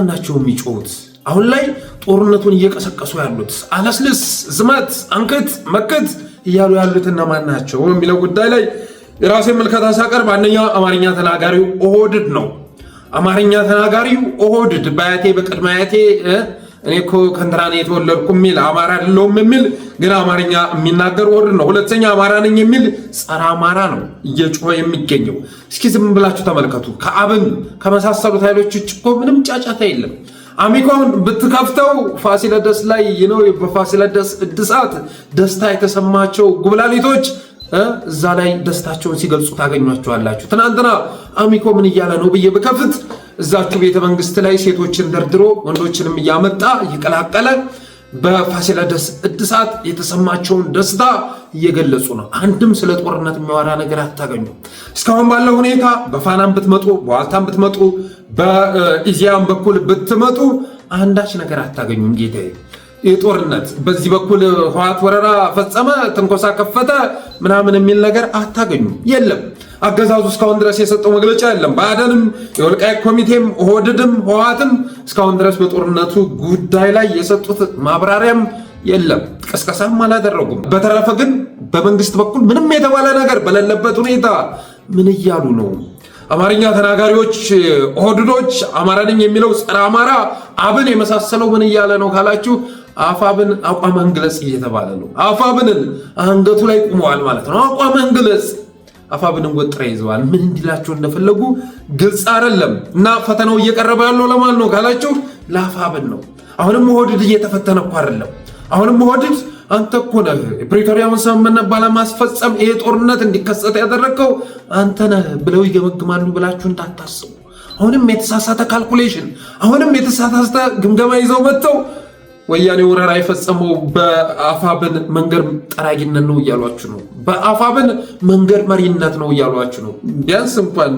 ናቸው የሚጮሁት? አሁን ላይ ጦርነቱን እየቀሰቀሱ ያሉት አለስልስ፣ ዝመት፣ አንክት፣ መክት እያሉ ያሉት እነማን ናቸው የሚለው ጉዳይ ላይ የራሴ ምልከታ ሳቀርብ አንደኛ አማርኛ ተናጋሪው ኦህዴድ ነው። አማርኛ ተናጋሪው ኦህዴድ በአያቴ በቅድመ አያቴ እኔ እኮ ከእንትና ነው የተወለድኩ የሚል አማራ አይደለሁም የሚል ግን አማርኛ የሚናገር ኦህዴድ ነው። ሁለተኛ አማራ ነኝ የሚል ጸረ አማራ ነው እየጮኸ የሚገኘው። እስኪ ዝም ብላችሁ ተመልከቱ። ከአብን ከመሳሰሉት ኃይሎች ውጭ እኮ ምንም ጫጫታ የለም። አሚኮን ብትከፍተው ፋሲለደስ ላይ በፋሲለደስ እድሳት ደስታ የተሰማቸው ጉብላሊቶች እዛ ላይ ደስታቸውን ሲገልጹ ታገኟቸዋላችሁ። ትናንትና አሚኮ ምን እያለ ነው ብዬ ብከፍት እዛችሁ ቤተ መንግስት ላይ ሴቶችን ደርድሮ ወንዶችንም እያመጣ እየቀላቀለ በፋሲለደስ እድሳት የተሰማቸውን ደስታ እየገለጹ ነው። አንድም ስለ ጦርነት የሚያወራ ነገር አታገኙ። እስካሁን ባለው ሁኔታ በፋናም ብትመጡ፣ በዋልታም ብትመጡ፣ በኢዚያም በኩል ብትመጡ አንዳች ነገር አታገኙም። ጌታዬ የጦርነት በዚህ በኩል ህወሓት ወረራ ፈጸመ፣ ትንኮሳ ከፈተ ምናምን የሚል ነገር አታገኙም። የለም። አገዛዙ እስካሁን ድረስ የሰጠው መግለጫ የለም። ብአዴንም የወልቃይት ኮሚቴም ኦህዴድም ህወሓትም እስካሁን ድረስ በጦርነቱ ጉዳይ ላይ የሰጡት ማብራሪያም የለም። ቅስቀሳም አላደረጉም። በተረፈ ግን በመንግስት በኩል ምንም የተባለ ነገር በሌለበት ሁኔታ ምን እያሉ ነው? አማርኛ ተናጋሪዎች ኦህዴዶች አማራ ነኝ የሚለው ጸረ አማራ አብን የመሳሰለው ምን እያለ ነው ካላችሁ አፋብን አቋምህን ግለጽ እየተባለ ነው። አፋብንን አንገቱ ላይ ቁመዋል ማለት ነው። አቋምህን ግለጽ። አፋብንን ወጥራ ይዘዋል። ምን እንዲላቸው እንደፈለጉ ግልጽ አይደለም። እና ፈተናው እየቀረበ ያለው ለማን ነው ካላችሁ ለአፋብን ነው። አሁንም ኦህዴድ እየተፈተነ እኮ አይደለም። አሁንም ኦህዴድ አንተ እኮ ነህ የፕሪቶሪያውን ስምምነት ባለማስፈጸም ይሄ ጦርነት እንዲከሰት ያደረገው አንተ ነህ ብለው ይገመግማሉ ብላችሁ እንዳታስቡ። አሁንም የተሳሳተ ካልኩሌሽን፣ አሁንም የተሳሳተ ግምገማ ይዘው መጥተው ወያኔ ወረራ የፈጸመው በአፋብን መንገድ ጠራጊነት ነው እያሏችሁ ነው። በአፋብን መንገድ መሪነት ነው እያሏችሁ ነው። ቢያንስ እንኳን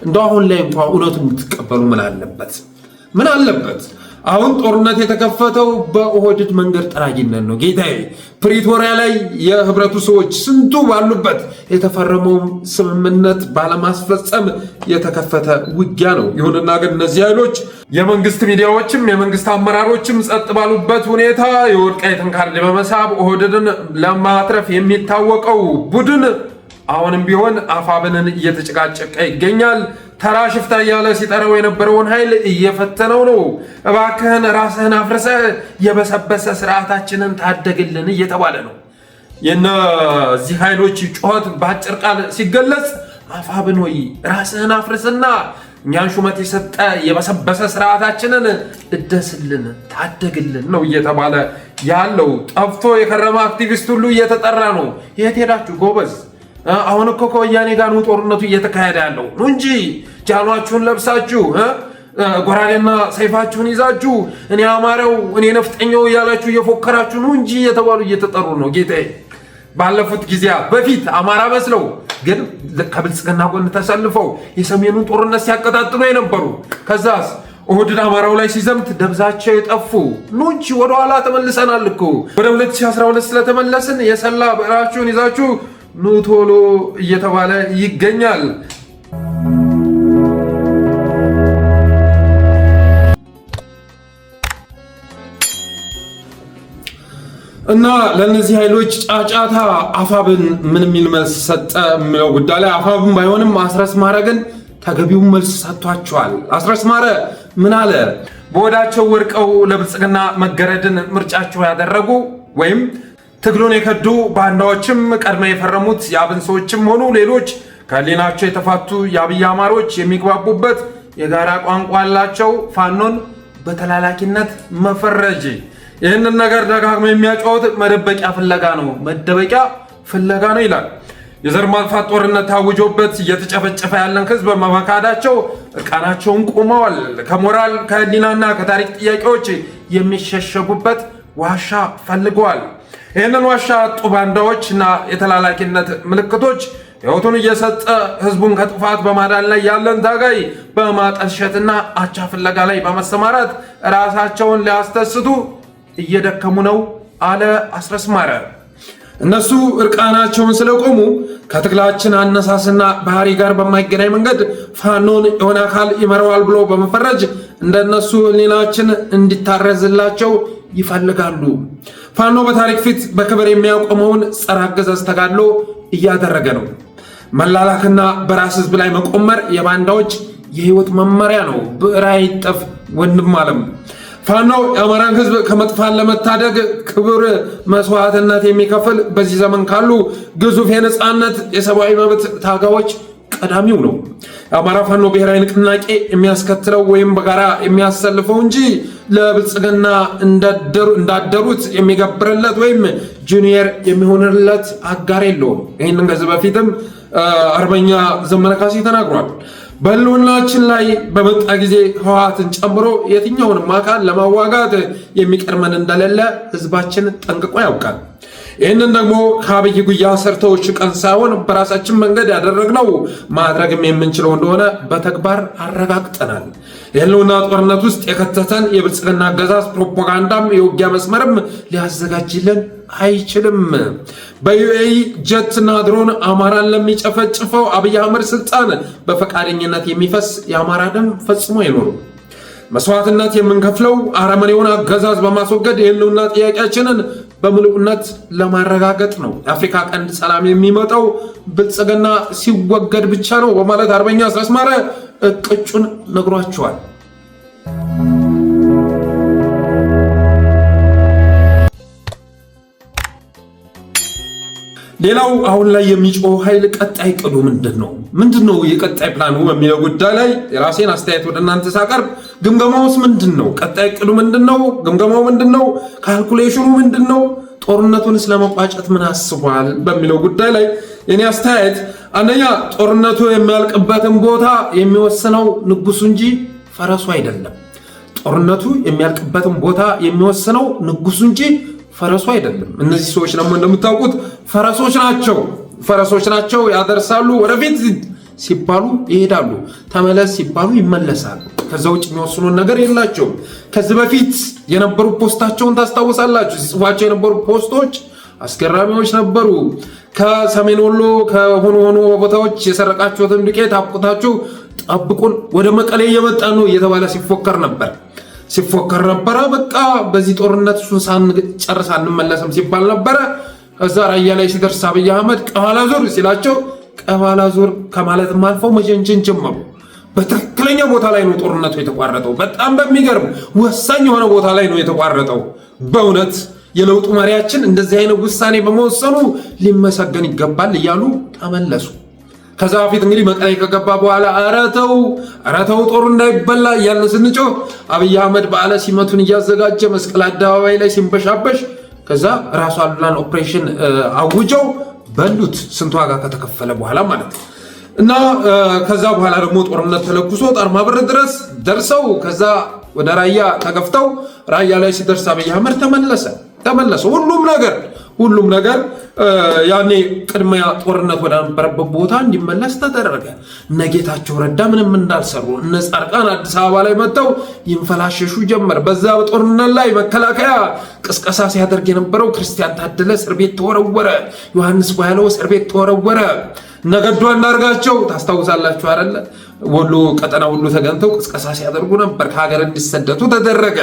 እንደው አሁን ላይ እንኳን እውነቱን የምትቀበሉ ምን አለበት? አሁን ጦርነት የተከፈተው በኦህዴድ መንገድ ጠራጊነት ነው። ጌታዬ ፕሪቶሪያ ላይ የህብረቱ ሰዎች ስንቱ ባሉበት የተፈረመው ስምምነት ባለማስፈጸም የተከፈተ ውጊያ ነው። ይሁንና ግን እነዚህ ኃይሎች የመንግስት ሚዲያዎችም የመንግስት አመራሮችም ጸጥ ባሉበት ሁኔታ የወልቃይትን ካርድ በመሳብ ኦህዴድን ለማትረፍ የሚታወቀው ቡድን አሁንም ቢሆን አፋብንን እየተጨቃጨቀ ይገኛል። ተራ ሽፍታ እያለ ሲጠራው የነበረውን ኃይል እየፈተነው ነው። እባክህን ራስህን አፍርሰህ የበሰበሰ ስርዓታችንን ታደግልን እየተባለ ነው። የነዚህ ኃይሎች ጩኸት በአጭር ቃል ሲገለጽ አፋብን ወይ ራስህን አፍርስና እኛን ሹመት የሰጠ የበሰበሰ ስርዓታችንን እደስልን፣ ታደግልን ነው እየተባለ ያለው። ጠፍቶ የከረመ አክቲቪስት ሁሉ እየተጠራ ነው። የት ሄዳችሁ ጎበዝ? አሁን እኮ ከወያኔ ጋር ነው ጦርነቱ እየተካሄደ ያለው ነው እንጂ ጃኗችሁን ለብሳችሁ ጎራዴና ሰይፋችሁን ይዛችሁ እኔ አማራው እኔ ነፍጠኛው እያላችሁ እየፎከራችሁ ነው እንጂ እየተባሉ እየተጠሩ ነው። ጌታዬ ባለፉት ጊዜያት በፊት አማራ መስለው ግን ከብልጽግና ጎን ተሰልፈው የሰሜኑን ጦርነት ሲያቀጣጥሉ የነበሩ ከዛስ ኦህዴድ አማራው ላይ ሲዘምት ደብዛቸው የጠፉ ኑንቺ ወደ ኋላ ተመልሰናል እኮ ወደ 2012 ስለተመለስን የሰላ ብዕራችሁን ይዛችሁ ኑ ቶሎ እየተባለ ይገኛል። እና ለነዚህ ኃይሎች ጫጫታ አፋብን ምን የሚል መልስ ሰጠ የሚለው ጉዳይ ላይ አፋብን ባይሆንም አስረስ ማረ ግን ተገቢውን መልስ ሰጥቷቸዋል። አስረስ ማረ ምን አለ? በወዳቸው ወርቀው ለብልጽግና መገረድን ምርጫቸው ያደረጉ ወይም ትግሉን የከዱ ባንዳዎችም ቀድመ የፈረሙት የአብን ሰዎችም ሆኑ ሌሎች ከህሊናቸው የተፋቱ የአብይ አማሮች የሚግባቡበት የጋራ ቋንቋ ያላቸው ፋኖን በተላላኪነት መፈረጅ። ይህንን ነገር ደጋግሞ የሚያጫወት መደበቂያ ፍለጋ ነው ይላል። የዘር ማጥፋት ጦርነት ታውጆበት እየተጨፈጨፈ ያለን ህዝብ በመካዳቸው እርቃናቸውን ቆመዋል። ከሞራል ከህሊናና ከታሪክ ጥያቄዎች የሚሸሸጉበት ዋሻ ፈልገዋል። ይህንን ዋሻ አጡ ባንዳዎችና የተላላኪነት ምልክቶች ህይወቱን እየሰጠ ህዝቡን ከጥፋት በማዳን ላይ ያለን ታጋይ በማጠልሸትና አቻ ፍለጋ ላይ በመሰማራት ራሳቸውን ሊያስደስቱ እየደከሙ ነው አለ አስረስ ማረ። እነሱ እርቃናቸውን ስለቆሙ ከትግላችን አነሳስና ባህሪ ጋር በማይገናኝ መንገድ ፋኖን የሆነ አካል ይመራዋል ብሎ በመፈረጅ እንደነሱ ህሊናችን እንዲታረዝላቸው ይፈልጋሉ። ፋኖ በታሪክ ፊት በክብር የሚያቆመውን ጸረ አገዛዝ ተጋድሎ እያደረገ ነው። መላላክና በራስ ህዝብ ላይ መቆመር የባንዳዎች የህይወት መመሪያ ነው። ብዕር አይጠፍ ወንድም አለም። ፋኖ የአማራን ህዝብ ከመጥፋት ለመታደግ ክብር መስዋዕትነት የሚከፍል በዚህ ዘመን ካሉ ግዙፍ የነጻነት የሰብአዊ መብት ታጋዮች ቀዳሚው ነው። የአማራ ፋኖ ብሔራዊ ንቅናቄ የሚያስከትለው ወይም በጋራ የሚያሰልፈው እንጂ ለብልጽግና እንዳደሩት የሚገብርለት ወይም ጁኒየር የሚሆንለት አጋር የለውም። ይህንን ከዚህ በፊትም አርበኛ ዘመነ ካሴ ተናግሯል። በህልውናችን ላይ በመጣ ጊዜ ህወሓትን ጨምሮ የትኛውንም አካል ለማዋጋት የሚቀርመን እንደሌለ ህዝባችን ጠንቅቆ ያውቃል። ይህንን ደግሞ ከአብይ ጉያ ሰርተዎች ቀን ሳይሆን በራሳችን መንገድ ያደረግነው ማድረግም የምንችለው እንደሆነ በተግባር አረጋግጠናል። የህልውና ጦርነት ውስጥ የከተተን የብልጽግና አገዛዝ ፕሮፓጋንዳም የውጊያ መስመርም ሊያዘጋጅልን አይችልም። በዩኤኢ ጀትና ድሮን አማራን ለሚጨፈጭፈው አብይ አህመድ ስልጣን በፈቃደኝነት የሚፈስ የአማራ ደም ፈጽሞ አይኖርም። መስዋዕትነት የምንከፍለው አረመኔውን አገዛዝ በማስወገድ የህልውና ጥያቄያችንን በምሉዕነት ለማረጋገጥ ነው። የአፍሪካ ቀንድ ሰላም የሚመጣው ብልጽግና ሲወገድ ብቻ ነው በማለት አርበኛ አስረስ ማረ እቅጩን ነግሯቸዋል። ሌላው አሁን ላይ የሚጮህ ኃይል ቀጣይ ቅዱ ምንድነው የቀጣይ ፕላኑ በሚለው ጉዳይ ላይ የራሴን አስተያየት ወደ እናንተ ሳቀርብ ግምገማውስ ምንድነው? ቀጣይ ቅዱ ምንድነው? ግምገማው ምንድነው? ካልኩሌሽኑ ምንድነው? ጦርነቱንስ ለመቋጨት ምን አስቧል በሚለው ጉዳይ ላይ የኔ አስተያየት አንደኛ ጦርነቱ የሚያልቅበትን ቦታ የሚወስነው ንጉሱ እንጂ ፈረሱ አይደለም። ጦርነቱ የሚያልቅበትን ቦታ የሚወስነው ንጉሱ እንጂ ፈረሱ አይደለም። እነዚህ ሰዎች ደግሞ እንደምታውቁት ፈረሶች ናቸው። ያደርሳሉ፣ ወደፊት ሲባሉ ይሄዳሉ፣ ተመለስ ሲባሉ ይመለሳሉ። ከዛ ውጭ የሚወስኑን ነገር የላቸውም። ከዚህ በፊት የነበሩ ፖስታቸውን ታስታውሳላችሁ። ሲጽፏቸው የነበሩ ፖስቶች አስገራሚዎች ነበሩ። ከሰሜን ወሎ ከሆኑ ቦታዎች የሰረቃችሁትን ዱቄት አብቁታችሁ ጠብቁን፣ ወደ መቀሌ እየመጣ ነው እየተባለ ሲፎከር ነበረ። በቃ በዚህ ጦርነት እሱን ሳንጨርስ አንመለስም ሲባል ነበረ። እዛ ራያ ላይ ሲደርስ አብይ አህመድ ቀባላ ዞር ሲላቸው ቀባላ ዞር ከማለትም አልፈው መጀንጀን ጀመሩ። በትክክለኛ ቦታ ላይ ነው ጦርነቱ የተቋረጠው። በጣም በሚገርም ወሳኝ የሆነ ቦታ ላይ ነው የተቋረጠው። በእውነት የለውጡ መሪያችን እንደዚህ አይነት ውሳኔ በመወሰኑ ሊመሰገን ይገባል እያሉ ተመለሱ። ከዛ በፊት እንግዲህ መቀሌ ከገባ በኋላ ኧረ ተው ጦሩ እንዳይበላ እያልን ስንጮህ አብይ አህመድ በዓለ ሲመቱን እያዘጋጀ መስቀል አደባባይ ላይ ሲንበሻበሽ ከዛ ራሱ አሉላን ኦፕሬሽን አውጀው በሉት። ስንት ዋጋ ከተከፈለ በኋላ ማለት ነው። እና ከዛ በኋላ ደግሞ ጦርነት ተለኩሶ ጣርማበር ድረስ ደርሰው ከዛ ወደ ራያ ተገፍተው ራያ ላይ ሲደርስ አብይ አህመድ ተመለሰ። ሁሉም ሁሉም ነገር ያኔ ቅድሚያ ጦርነት ወደ ነበረበት ቦታ እንዲመለስ ተደረገ። እነ ጌታቸው ረዳ ምንም እንዳልሰሩ እነ ጻድቃን አዲስ አበባ ላይ መጥተው ይንፈላሸሹ ጀመር። በዛ በጦርነት ላይ መከላከያ ቅስቀሳ ሲያደርግ የነበረው ክርስቲያን ታደለ እስር ቤት ተወረወረ። ዮሐንስ ቧያለው እስር ቤት ተወረወረ። ነገዱ አንዳርጋቸው ታስታውሳላችሁ አይደለ? ወሎ ቀጠና ሁሉ ተገንተው ቅስቀሳ ሲያደርጉ ነበር። ከሀገር እንዲሰደቱ ተደረገ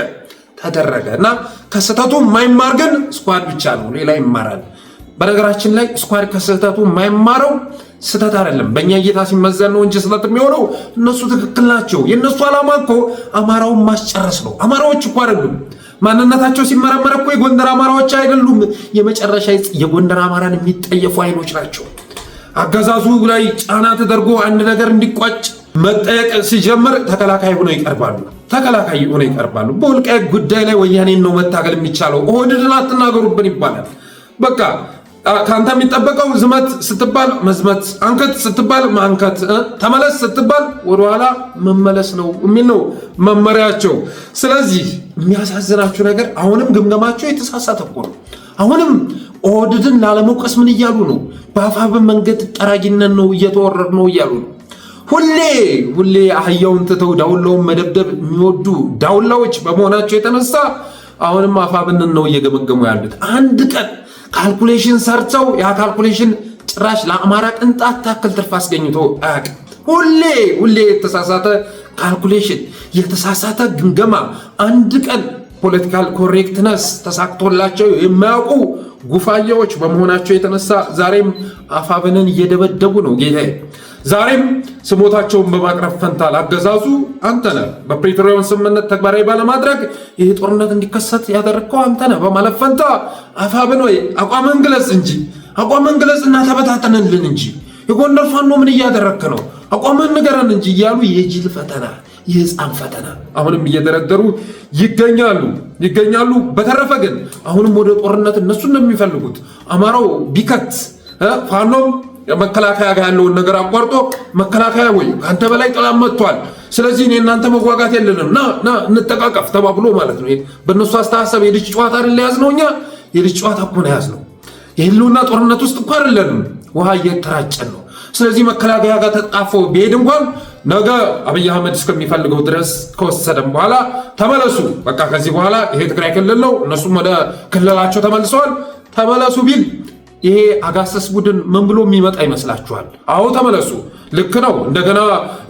እና ከስህተቱ የማይማር ግን ስኳድ ብቻ ነው፣ ሌላ ይማራል። በነገራችን ላይ ስኳድ ከስህተቱ የማይማረው ስህተት አይደለም፣ በእኛ እይታ ሲመዘን ነው እንጂ ስህተት የሚሆነው እነሱ ትክክል ናቸው። የእነሱ ዓላማ እኮ አማራውን ማስጨረስ ነው። አማራዎች እኮ አይደሉም ማንነታቸው ሲመረመር እኮ የጎንደር አማራዎች አይደሉም። የመጨረሻ የጎንደር አማራን የሚጠየፉ ኃይሎች ናቸው። አገዛዙ ላይ ጫና ተደርጎ አንድ ነገር እንዲቋጭ መጠየቅ ሲጀምር ተከላካይ ሆነው ይቀርባሉ። በወልቃይት ጉዳይ ላይ ወያኔን ነው መታገል የሚቻለው፣ ኦህዴድን አትናገሩብን ይባላል። በቃ ከአንተ የሚጠበቀው ዝመት ስትባል መዝመት፣ አንከት ስትባል ማንከት፣ ተመለስ ስትባል ወደኋላ መመለስ ነው የሚል ነው መመሪያቸው። ስለዚህ የሚያሳዝናችሁ ነገር አሁንም ግምገማቸው የተሳሳተ እኮ ነው። አሁንም ኦህዴድን ላለመውቀስ ምን እያሉ ነው? በአፋብ መንገድ ጠራጊነት ነው እየተወረድ ነው እያሉ ነው። ሁሌ አህያውን ትተው ዳውላውን መደብደብ የሚወዱ ዳውላዎች በመሆናቸው የተነሳ አሁንም አፋብንን ነው እየገመገሙ ያሉት። አንድ ቀን ካልኩሌሽን ሰርተው ያ ካልኩሌሽን ጭራሽ ለአማራ ቅንጣት ታክል ትርፍ አስገኝቶ አያውቅም። ሁሌ የተሳሳተ ካልኩሌሽን፣ የተሳሳተ ግምገማ፣ አንድ ቀን ፖለቲካል ኮሬክትነስ ተሳክቶላቸው የማያውቁ ጉፋያዎች በመሆናቸው የተነሳ ዛሬም አፋብንን እየደበደቡ ነው ጌታዬ። ዛሬም ስሞታቸውን በማቅረብ ፈንታ ላገዛዙ አንተነህ በፕሪቶሪያውን ስምምነት ተግባራዊ ባለማድረግ ይህ ጦርነት እንዲከሰት ያደረግከው አንተነህ በማለት ፈንታ አፋብን ወይ አቋምን ግለጽ እና ተበታተንልን እንጂ የጎንደር ፋኖ ምን እያደረግክ ነው? አቋምን ንገረን እንጂ እያሉ የጅል ፈተና፣ የህፃን ፈተና አሁንም እየደረደሩ ይገኛሉ። በተረፈ ግን አሁንም ወደ ጦርነት እነሱ እንደሚፈልጉት አማራው ቢከት ፋኖም መከላከያ ጋር ያለውን ነገር አቋርጦ መከላከያ ወይ አንተ በላይ ጠላት መጥቷል፣ ስለዚህ እኔ እናንተ መጓጋት የለንም ና እንተቃቀፍ ተባብሎ ማለት ነው። በእነሱ አስተሳሰብ የልጅ ጨዋታ አይደል ያዝነው፣ እኛ የልጅ ጨዋታ እኮ ነው ያዝነው። የህልውና ጦርነት ውስጥ እኮ አይደለንም፣ ውሃ እየተራጨን ነው። ስለዚህ መከላከያ ጋር ተጣፎ ቢሄድ እንኳን ነገ አብይ አህመድ እስከሚፈልገው ድረስ ከወሰደም በኋላ ተመለሱ፣ በቃ ከዚህ በኋላ ይሄ ትግራይ ክልል ነው፣ እነሱም ወደ ክልላቸው ተመልሰዋል፣ ተመለሱ ቢል ይሄ አጋሰስ ቡድን ምን ብሎ የሚመጣ ይመስላችኋል? አዎ ተመለሱ፣ ልክ ነው። እንደገና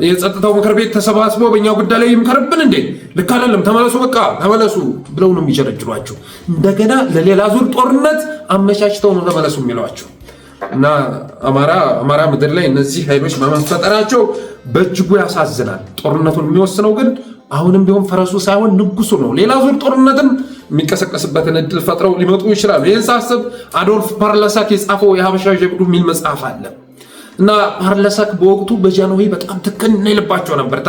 የጸጥታው ምክር ቤት ተሰባስቦ በእኛ ጉዳይ ላይ ይምከርብን እንዴ? ልክ አይደለም፣ ተመለሱ፣ በቃ ተመለሱ ብለው ነው የሚጀረጅሯቸው። እንደገና ለሌላ ዙር ጦርነት አመቻችተው ነው ተመለሱ የሚሏቸው። እና አማራ ምድር ላይ እነዚህ ኃይሎች በመፈጠራቸው በእጅጉ ያሳዝናል። ጦርነቱን የሚወስነው ግን አሁንም ቢሆን ፈረሱ ሳይሆን ንጉሱ ነው። ሌላ ዙር ጦርነትም የሚቀሰቀስበትን እድል ፈጥረው ሊመጡ ይችላሉ። ይህን ሳስብ አዶልፍ ፓርለሳክ የጻፈው የሀበሻ ጀብዱ የሚል መጽሐፍ አለ እና ፓርለሳክ በወቅቱ በጃንሆይ በጣም ትክን ይልባቸው ነበር።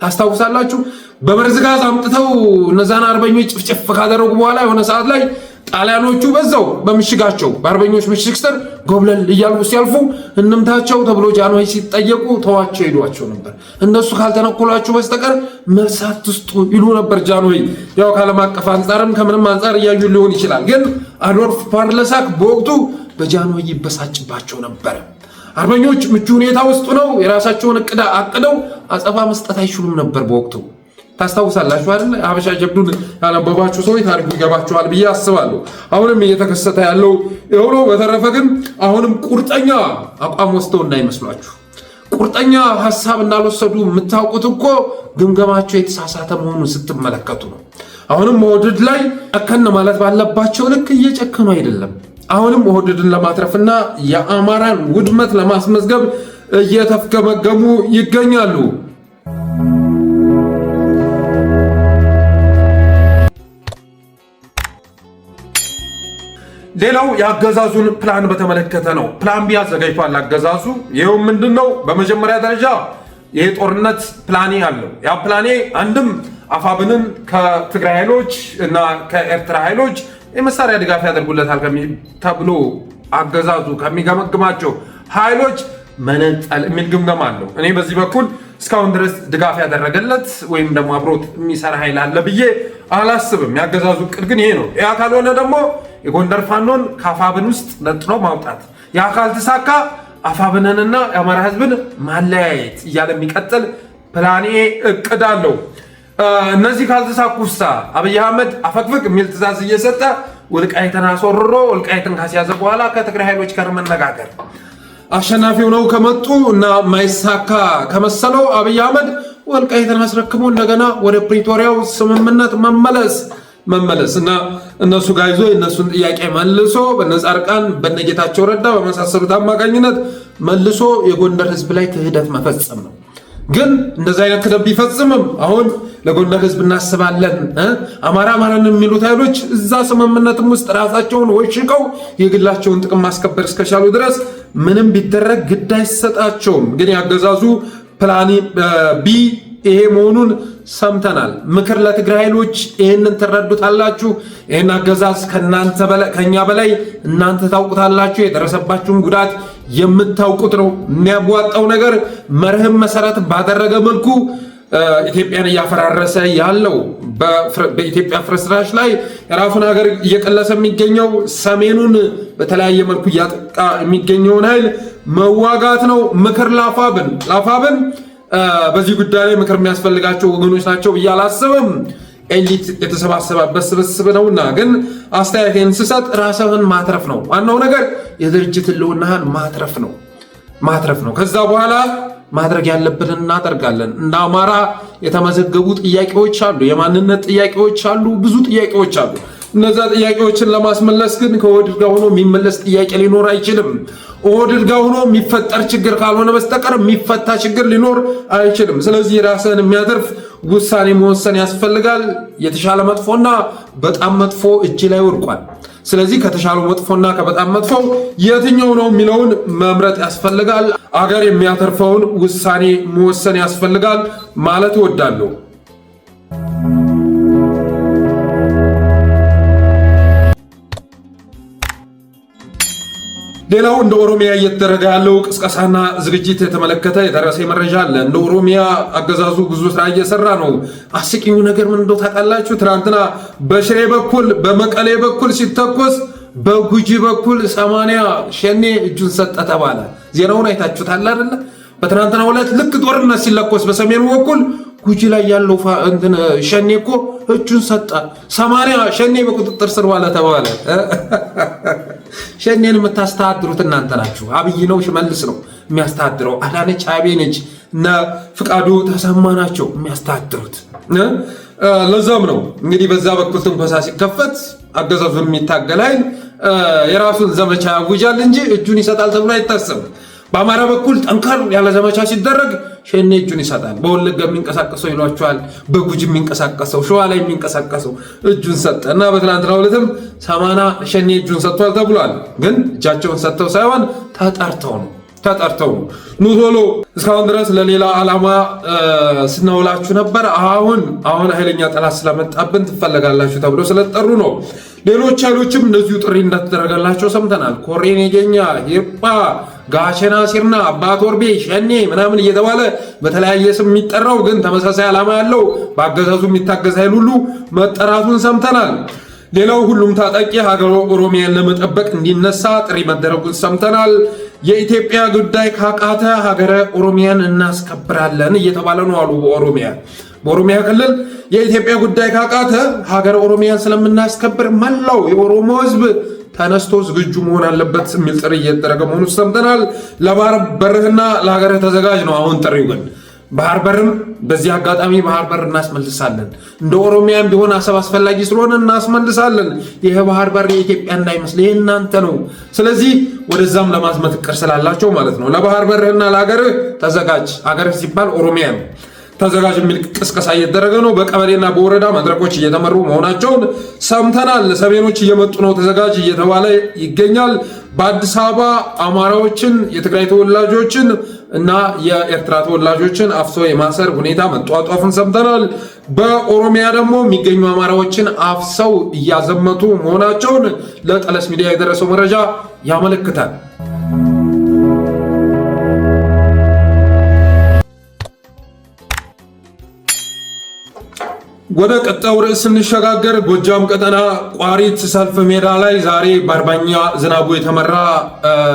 ታስታውሳላችሁ? በመርዝ ጋዝ አምጥተው እነዛን አርበኞች ጭፍጭፍ ካደረጉ በኋላ የሆነ ሰዓት ላይ ጣሊያኖቹ በዛው በምሽጋቸው በአርበኞች ምሽግ ስር ጎብለል እያሉ ሲያልፉ እንምታቸው ተብሎ ጃንሆይ ሲጠየቁ ተዋቸው ይሏቸው ነበር። እነሱ ካልተነኮሏችሁ በስተቀር መልስ አትስጡ ይሉ ነበር ጃንሆይ። ያው ከዓለም አቀፍ አንጻርም ከምንም አንጻር እያዩ ሊሆን ይችላል። ግን አዶልፍ ፓርለሳክ በወቅቱ በጃንሆይ ይበሳጭባቸው ነበር። አርበኞች ምቹ ሁኔታ ውስጥ ነው የራሳቸውን እቅድ አቅደው አጸፋ መስጠት አይችሉም ነበር በወቅቱ። ታስታውሳላችሁ አይደል? ሀበሻ ጀብዱን ያነበባችሁ ሰዎች ታሪኩ ይገባችኋል ብዬ አስባለሁ። አሁንም እየተከሰተ ያለው የሆነ። በተረፈ ግን አሁንም ቁርጠኛ አቋም ወስደው እንዳይመስሏችሁ፣ ቁርጠኛ ሀሳብ እንዳልወሰዱ የምታውቁት እኮ ግምገማቸው የተሳሳተ መሆኑን ስትመለከቱ ነው። አሁንም ኦህዴድ ላይ ጨከን ማለት ባለባቸው ልክ እየጨከኑ አይደለም። አሁንም ኦህዴድን ለማትረፍና የአማራን ውድመት ለማስመዝገብ እየተፍገመገሙ ይገኛሉ። ሌላው የአገዛዙን ፕላን በተመለከተ ነው። ፕላን ቢ አዘጋጅቷል አገዛዙ። ይኸው ምንድን ነው? በመጀመሪያ ደረጃ ይሄ ጦርነት ፕላኔ አለው። ያ ፕላኔ አንድም አፋብንን ከትግራይ ኃይሎች እና ከኤርትራ ኃይሎች የመሳሪያ ድጋፍ ያደርጉለታል ተብሎ አገዛዙ ከሚገመግማቸው ኃይሎች መነጠል የሚል ግምገማ አለው። እኔ በዚህ በኩል እስካሁን ድረስ ድጋፍ ያደረገለት ወይም ደግሞ አብሮት የሚሰራ ኃይል አለ ብዬ አላስብም። ያገዛዙ እቅድ ግን ይሄ ነው። ያ ካልሆነ ደግሞ የጎንደር ፋኖን ከአፋብን ውስጥ ነጥሎ ማውጣት፣ ያ ካልተሳካ አፋብንንና የአማራ ህዝብን ማለያየት እያለ የሚቀጥል ፕላን ኤ እቅድ አለው። እነዚህ ካልተሳኩሳ አብይ አህመድ አፈግፍግ የሚል ትእዛዝ እየሰጠ ወልቃይትን አስወርሮ ወልቃይትን ካስያዘ በኋላ ከትግራይ ኃይሎች ጋር መነጋገር። አሸናፊ ሆነው ከመጡ እና ማይሳካ ከመሰለው አብይ አህመድ ወልቃይትን አስረክሞ እንደገና ወደ ፕሪቶሪያው ስምምነት መመለስ እና እነሱ ጋር ይዞ የእነሱን ጥያቄ መልሶ በነጻርቃን በነጌታቸው ረዳ በመሳሰሉት አማካኝነት መልሶ የጎንደር ህዝብ ላይ ክህደት መፈጸም ነው። ግን እንደዛ አይነት ክህደት ቢፈጽምም አሁን ለጎንደር ህዝብ እናስባለን አማራን የሚሉት ኃይሎች እዛ ስምምነትም ውስጥ ራሳቸውን ወሽቀው የግላቸውን ጥቅም ማስከበር እስከቻሉ ድረስ ምንም ቢደረግ ግድ አይሰጣቸውም። ግን ያገዛዙ ፕላን ቢ ይሄ መሆኑን ሰምተናል። ምክር ለትግራይ ኃይሎች ይሄንን ትረዱታላችሁ። ይሄን አገዛዝ ከኛ በላይ እናንተ ታውቁታላችሁ። የደረሰባችሁን ጉዳት የምታውቁት ነው። የሚያዋጣው ነገር መርህም መሰረት ባደረገ መልኩ ኢትዮጵያን እያፈራረሰ ያለው በኢትዮጵያ ፍርስራሽ ላይ የራሱን ሀገር እየቀለሰ የሚገኘው ሰሜኑን በተለያየ መልኩ እያጠቃ የሚገኘውን ኃይል መዋጋት ነው። ምክር ላፋብን በዚህ ጉዳይ ላይ ምክር የሚያስፈልጋቸው ወገኖች ናቸው ብዬ አላስብም። ኤሊት የተሰባሰበበት ስብስብ ነውና። ግን አስተያየቴን ስሰጥ ራስህን ማትረፍ ነው ዋናው ነገር። የድርጅት ህልውናህን ማትረፍ ነው። ከዛ በኋላ ማድረግ ያለብን እናደርጋለን። እንደ አማራ የተመዘገቡ ጥያቄዎች አሉ፣ የማንነት ጥያቄዎች አሉ፣ ብዙ ጥያቄዎች አሉ። እነዛ ጥያቄዎችን ለማስመለስ ግን ከኦህዴድ ጋር ሆኖ የሚመለስ ጥያቄ ሊኖር አይችልም። ኦህዴድ ጋር ሆኖ የሚፈጠር ችግር ካልሆነ በስተቀር የሚፈታ ችግር ሊኖር አይችልም። ስለዚህ ራስን የሚያተርፍ ውሳኔ መወሰን ያስፈልጋል። የተሻለ መጥፎና በጣም መጥፎ እጅ ላይ ወድቋል። ስለዚህ ከተሻለው መጥፎና ከበጣም መጥፎ የትኛው ነው የሚለውን መምረጥ ያስፈልጋል። አገር የሚያተርፈውን ውሳኔ መወሰን ያስፈልጋል ማለት እወዳለሁ። ሌላው እንደ ኦሮሚያ እየተደረገ ያለው ቅስቀሳና ዝግጅት የተመለከተ የደረሰ መረጃ አለ። እንደ ኦሮሚያ አገዛዙ ብዙ ስራ እየሰራ ነው። አስቂኙ ነገር ምን እንደው ታውቃላችሁ? ትናንትና በሽሬ በኩል በመቀሌ በኩል ሲተኮስ በጉጂ በኩል 80 ሸኔ እጁን ሰጠ ተባለ። ዜናውን አይታችሁታል አይደለ? በትናንትናው ዕለት ልክ ጦርነት ሲለኮስ በሰሜኑ በኩል ጉጂ ላይ ያለው ሸኔ እኮ እጁን ሰጠ። 80 ሸኔ በቁጥጥር ስር ዋለ ተባለ። ሸኔን የምታስተዳድሩት እናንተ ናችሁ። አብይ ነው ሽመልስ ነው የሚያስተዳድረው። አዳነች አቤቤ ነች እና ፍቃዱ ተሰማ ናቸው የሚያስተዳድሩት። ለዛም ነው እንግዲህ በዛ በኩል ትንኮሳ ሲከፈት አገዛዙን የሚታገል ኃይል የራሱን ዘመቻ ያውጃል እንጂ እጁን ይሰጣል ተብሎ አይታሰብም። በአማራ በኩል ጠንከር ያለ ዘመቻ ሲደረግ ሸኔ እጁን ይሰጣል። በወለጋ የሚንቀሳቀሰው ይሏቸዋል፣ በጉጂ የሚንቀሳቀሰው፣ ሸዋ ላይ የሚንቀሳቀሰው እጁን ሰጠ እና በትናንትናው ዕለትም 80 ሸኔ እጁን ሰጥቷል ተብሏል። ግን እጃቸውን ሰጥተው ሳይሆን ተጠርተው ነው። ኑ ቶሎ እስካሁን ድረስ ለሌላ ዓላማ ስናውላችሁ ነበር። አሁን ኃይለኛ ጠላት ስለመጣብን ትፈለጋላችሁ ተብሎ ስለተጠሩ ነው። ሌሎች ኃይሎችም እንደዚሁ ጥሪ እንደተደረገላቸው ሰምተናል። ኮሬን የገኛ ሂርጳ፣ ጋሸና፣ ሲርና፣ አባት ወርቤ፣ ሸኔ ምናምን እየተባለ በተለያየ ስም የሚጠራው ግን ተመሳሳይ ዓላማ ያለው በአገዛዙ የሚታገዝ ኃይል ሁሉ መጠራቱን ሰምተናል። ሌላው ሁሉም ታጣቂ ሀገረ ኦሮሚያን ለመጠበቅ እንዲነሳ ጥሪ መደረጉን ሰምተናል። የኢትዮጵያ ጉዳይ ካቃተ ሀገረ ኦሮሚያን እናስከብራለን እየተባለ ነው አሉ። በኦሮሚያ ክልል የኢትዮጵያ ጉዳይ ካቃተ ሀገረ ኦሮሚያን ስለምናስከብር መላው የኦሮሞ ሕዝብ ተነስቶ ዝግጁ መሆን አለበት የሚል ጥሪ እየተደረገ መሆኑ ሰምተናል። ለባህር በርህና ለሀገርህ ተዘጋጅ ነው አሁን ጥሪው። ግን ባህር በርም በዚህ አጋጣሚ ባህር በር እናስመልሳለን። እንደ ኦሮሚያም ቢሆን አሰብ አስፈላጊ ስለሆነ እናስመልሳለን። ይሄ ባህር በር የኢትዮጵያ እንዳይመስል ይሄ እናንተ ነው። ስለዚህ ወደዛም ለማዝመት እቅድ ስላላቸው ማለት ነው። ለባህር በርህና ለሀገርህ ተዘጋጅ። ሀገርህ ሲባል ኦሮሚያ ነው። ተዘጋጅ የሚል ቅስቀሳ እየተደረገ ነው። በቀበሌና በወረዳ መድረኮች እየተመሩ መሆናቸውን ሰምተናል። ሰሜኖች እየመጡ ነው ተዘጋጅ እየተባለ ይገኛል። በአዲስ አበባ አማራዎችን፣ የትግራይ ተወላጆችን እና የኤርትራ ተወላጆችን አፍሶ የማሰር ሁኔታ መጧጧፍን ሰምተናል። በኦሮሚያ ደግሞ የሚገኙ አማራዎችን አፍሰው እያዘመቱ መሆናቸውን ለጠለስ ሚዲያ የደረሰው መረጃ ያመለክታል። ወደ ቀጣዩ ርዕስ ስንሸጋገር ጎጃም ቀጠና ቋሪት ሰልፍ ሜዳ ላይ ዛሬ በአርበኛ ዝናቡ የተመራ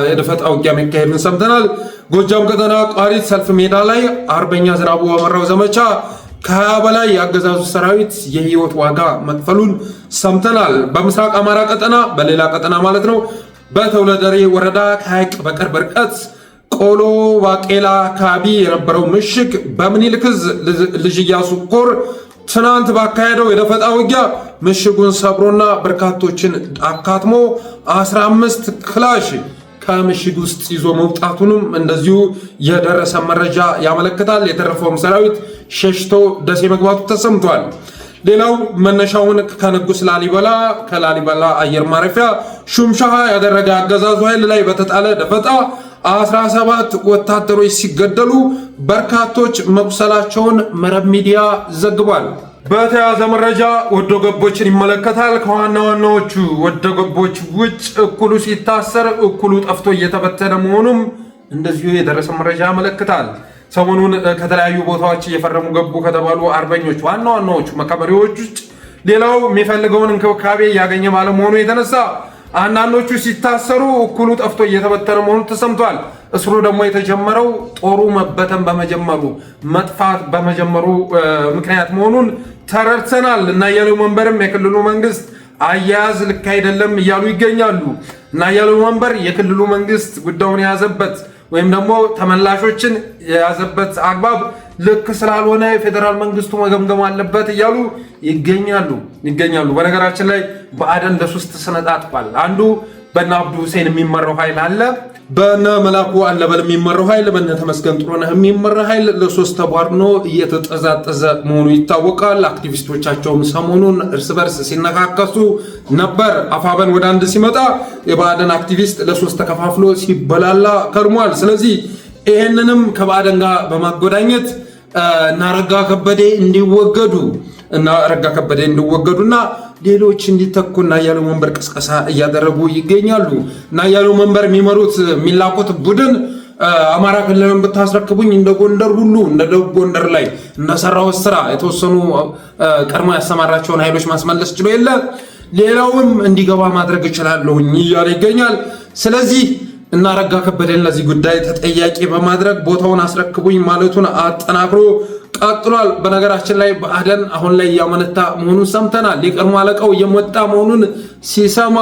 የደፈጣ ውጊያ መካሄዱን ሰምተናል። ጎጃም ቀጠና ቋሪት ሰልፍ ሜዳ ላይ አርበኛ ዝናቡ በመራው ዘመቻ ከ20 በላይ የአገዛዙ ሰራዊት የህይወት ዋጋ መክፈሉን ሰምተናል። በምስራቅ አማራ ቀጠና በሌላ ቀጠና ማለት ነው በተውለደሬ ወረዳ ከሐይቅ በቅርብ ርቀት ቆሎ ባቄላ አካባቢ የነበረው ምሽግ በምኒልክ ዕዝ ልጅ ኢያሱ ኮር ትናንት ባካሄደው የደፈጣ ውጊያ ምሽጉን ሰብሮና በርካቶችን አካትሞ 15 ክላሽ ከምሽግ ውስጥ ይዞ መውጣቱንም እንደዚሁ የደረሰ መረጃ ያመለክታል። የተረፈውም ሰራዊት ሸሽቶ ደሴ መግባቱ ተሰምቷል። ሌላው መነሻውን ከንጉስ ላሊበላ ከላሊበላ አየር ማረፊያ ሹምሻሃ ያደረገ አገዛዙ ኃይል ላይ በተጣለ ደፈጣ 17 ወታደሮች ሲገደሉ በርካቶች መቁሰላቸውን መረብ ሚዲያ ዘግቧል። በተያያዘ መረጃ ወዶ ገቦችን ይመለከታል። ከዋና ዋናዎቹ ወዶ ገቦች ውጭ እኩሉ ሲታሰር እኩሉ ጠፍቶ እየተበተነ መሆኑም እንደዚሁ የደረሰ መረጃ ያመለክታል። ሰሞኑን ከተለያዩ ቦታዎች እየፈረሙ ገቡ ከተባሉ አርበኞች ዋና ዋናዎቹ መከበሪዎች ውጭ ሌላው የሚፈልገውን እንክብካቤ እያገኘ ባለመሆኑ የተነሳ አንዳንዶቹ ሲታሰሩ እኩሉ ጠፍቶ እየተበተነ መሆኑ ተሰምቷል። እስሩ ደግሞ የተጀመረው ጦሩ መበተን በመጀመሩ መጥፋት በመጀመሩ ምክንያት መሆኑን ተረድተናል እና ያለው መንበርም የክልሉ መንግስት አያያዝ ልክ አይደለም እያሉ ይገኛሉ እና ያለው መንበር የክልሉ መንግስት ጉዳዩን የያዘበት ወይም ደግሞ ተመላሾችን የያዘበት አግባብ ልክ ስላልሆነ የፌደራል መንግስቱ መገምገም አለበት እያሉ ይገኛሉ። በነገራችን ላይ ብአዴን ለሶስት ተሰነጣጥቋል። አንዱ በእነ አብዱ ሁሴን የሚመራው ኃይል አለ፣ በእነ መላኩ አለበል የሚመራው ኃይል፣ በእነ ተመስገን ጥሩነህ የሚመራ ኃይል ለሶስት ተቧድኖ እየተጠዛጠዘ መሆኑ ይታወቃል። አክቲቪስቶቻቸውም ሰሞኑን እርስ በርስ ሲነካከሱ ነበር። አፋበን ወደ አንድ ሲመጣ የብአዴን አክቲቪስት ለሶስት ተከፋፍሎ ሲበላላ ከርሟል። ስለዚህ ይህንንም ከብአዴን ጋር በማጎዳኘት አረጋ ከበደ እንዲወገዱና ሌሎች እንዲተኩና ያለው መንበር ቅስቀሳ እያደረጉ ይገኛሉ። እና ያለው መንበር የሚመሩት የሚላኩት ቡድን አማራ ክልልን ብታስረክቡኝ እንደ ጎንደር ሁሉ እንደ ደቡብ ጎንደር ላይ እንደሰራው ስራ የተወሰኑ ቀድሞ ያሰማራቸውን ኃይሎች ማስመለስ ችሎ የለ ሌላውም እንዲገባ ማድረግ እችላለሁ እያለ ይገኛል። ስለዚህ እና አረጋ ከበደን ለዚህ ጉዳይ ተጠያቂ በማድረግ ቦታውን አስረክቡኝ ማለቱን አጠናክሮ ቀጥሏል። በነገራችን ላይ ብአዴን አሁን ላይ ያመነታ መሆኑን ሰምተናል። የቀድሞ አለቃው እየመጣ መሆኑን ሲሰማ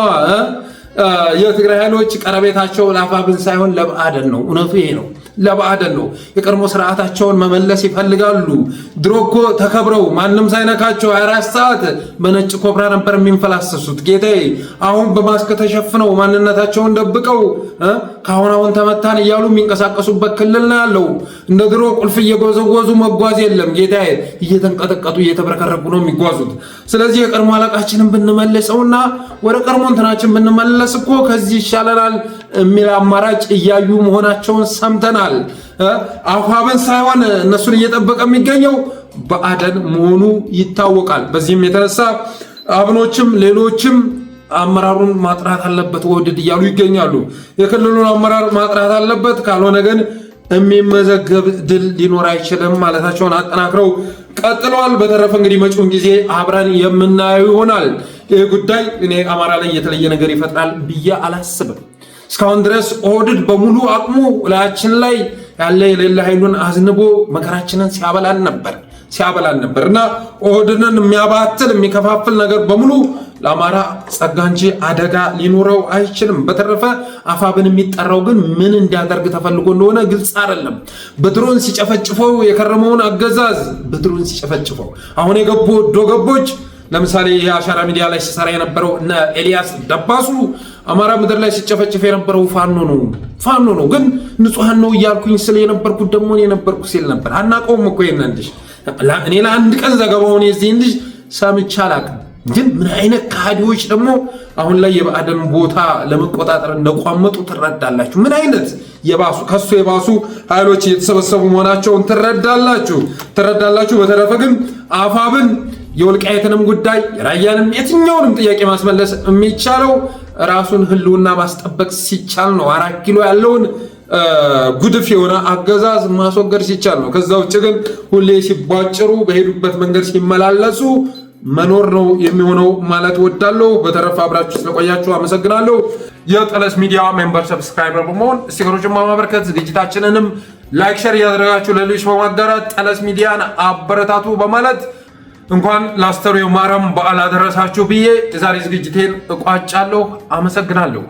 የትግራይ ኃይሎች ቀረቤታቸው ለአፋብን ሳይሆን ለብአዴን ነው። እውነቱ ይሄ ነው፣ ለብአዴን ነው። የቀድሞ ስርዓታቸውን መመለስ ይፈልጋሉ። ድሮ እኮ ተከብረው ማንም ሳይነካቸው 24 ሰዓት በነጭ ኮብራ ነበር የሚንፈላሰሱት። ጌታዬ አሁን በማስክ ተሸፍነው ማንነታቸውን ደብቀው ካሁን ተመታን እያሉ የሚንቀሳቀሱበት ክልል ነው ያለው። እንደ ድሮ ቁልፍ እየጎዘጎዙ መጓዝ የለም ጌታዬ፣ እየተንቀጠቀጡ እየተብረከረኩ ነው የሚጓዙት። ስለዚህ የቀድሞ አለቃችንን ብንመልሰውና ወደ ቀድሞ እንትናችን ብንመለስ እኮ ከዚህ ይሻለናል የሚል አማራጭ እያዩ መሆናቸውን ሰምተናል። አፋብን ሳይሆን እነሱን እየጠበቀ የሚገኘው ብአዴን መሆኑ ይታወቃል። በዚህም የተነሳ አብኖችም ሌሎችም አመራሩን ማጥራት አለበት ወድድ እያሉ ይገኛሉ። የክልሉን አመራር ማጥራት አለበት፣ ካልሆነ ግን የሚመዘገብ ድል ሊኖር አይችልም ማለታቸውን አጠናክረው ቀጥለዋል። በተረፈ እንግዲህ መጪውን ጊዜ አብረን የምናየው ይሆናል። ይህ ጉዳይ እኔ አማራ ላይ የተለየ ነገር ይፈጥራል ብዬ አላስብም። እስካሁን ድረስ ኦህዴድ በሙሉ አቅሙ ላያችን ላይ ያለ የሌለ ኃይሉን አዝንቦ መከራችንን ሲያበላን ነበር እና ኦህዴድን የሚያባትል የሚከፋፍል ነገር በሙሉ ለአማራ ጸጋ እንጂ አደጋ ሊኖረው አይችልም። በተረፈ አፋብን የሚጠራው ግን ምን እንዲያደርግ ተፈልጎ እንደሆነ ግልጽ አይደለም። በድሮን ሲጨፈጭፈው የከረመውን አገዛዝ በድሮን ሲጨፈጭፈው አሁን የገቡ ዶገቦች ለምሳሌ የአሻራ ሚዲያ ላይ ሲሰራ የነበረው እነ ኤልያስ ደባሱ አማራ ምድር ላይ ሲጨፈጭፍ የነበረው ፋኖ ነው ግን ንጹሃን ነው እያልኩኝ ስለ የነበርኩት ደግሞ እኔ ነበርኩ ሲል ነበር። አናውቀውም እኮ ይሄን ልጅ እኔ ለአንድ ቀን ዘገባውን የዚህን ልጅ ሰምቼ አላውቅም። ግን ምን አይነት ካዲዎች ደግሞ አሁን ላይ የብአዴን ቦታ ለመቆጣጠር እንደቋመጡ ትረዳላችሁ። ምን አይነት ከሱ የባሱ ኃይሎች እየተሰበሰቡ መሆናቸውን ትረዳላችሁ። በተረፈ ግን አፋብን የወልቃይትንም ጉዳይ የራያንም የትኛውንም ጥያቄ ማስመለስ የሚቻለው ራሱን ህልውና ማስጠበቅ ሲቻል ነው። 4 ኪሎ ያለውን ጉድፍ የሆነ አገዛዝ ማስወገድ ሲቻል ነው። ከዛ ውጭ ግን ሁሌ ሲቧጭሩ በሄዱበት መንገድ ሲመላለሱ መኖር ነው የሚሆነው ማለት ወዳለሁ። በተረፈ አብራችሁ ስለቆያችሁ አመሰግናለሁ። የጠለስ ሚዲያ ሜምበር ሰብስክራይበር በመሆን ስቲከሮችን በማበርከት ዝግጅታችንንም ላይክ፣ ሼር እያደረጋችሁ ለሌሎች በማጋራት ጠለስ ሚዲያን አበረታቱ በማለት እንኳን ለአስተርእዮ ማርያም በዓል አደረሳችሁ ብዬ የዛሬ ዝግጅቴን እቋጫለሁ። አመሰግናለሁ።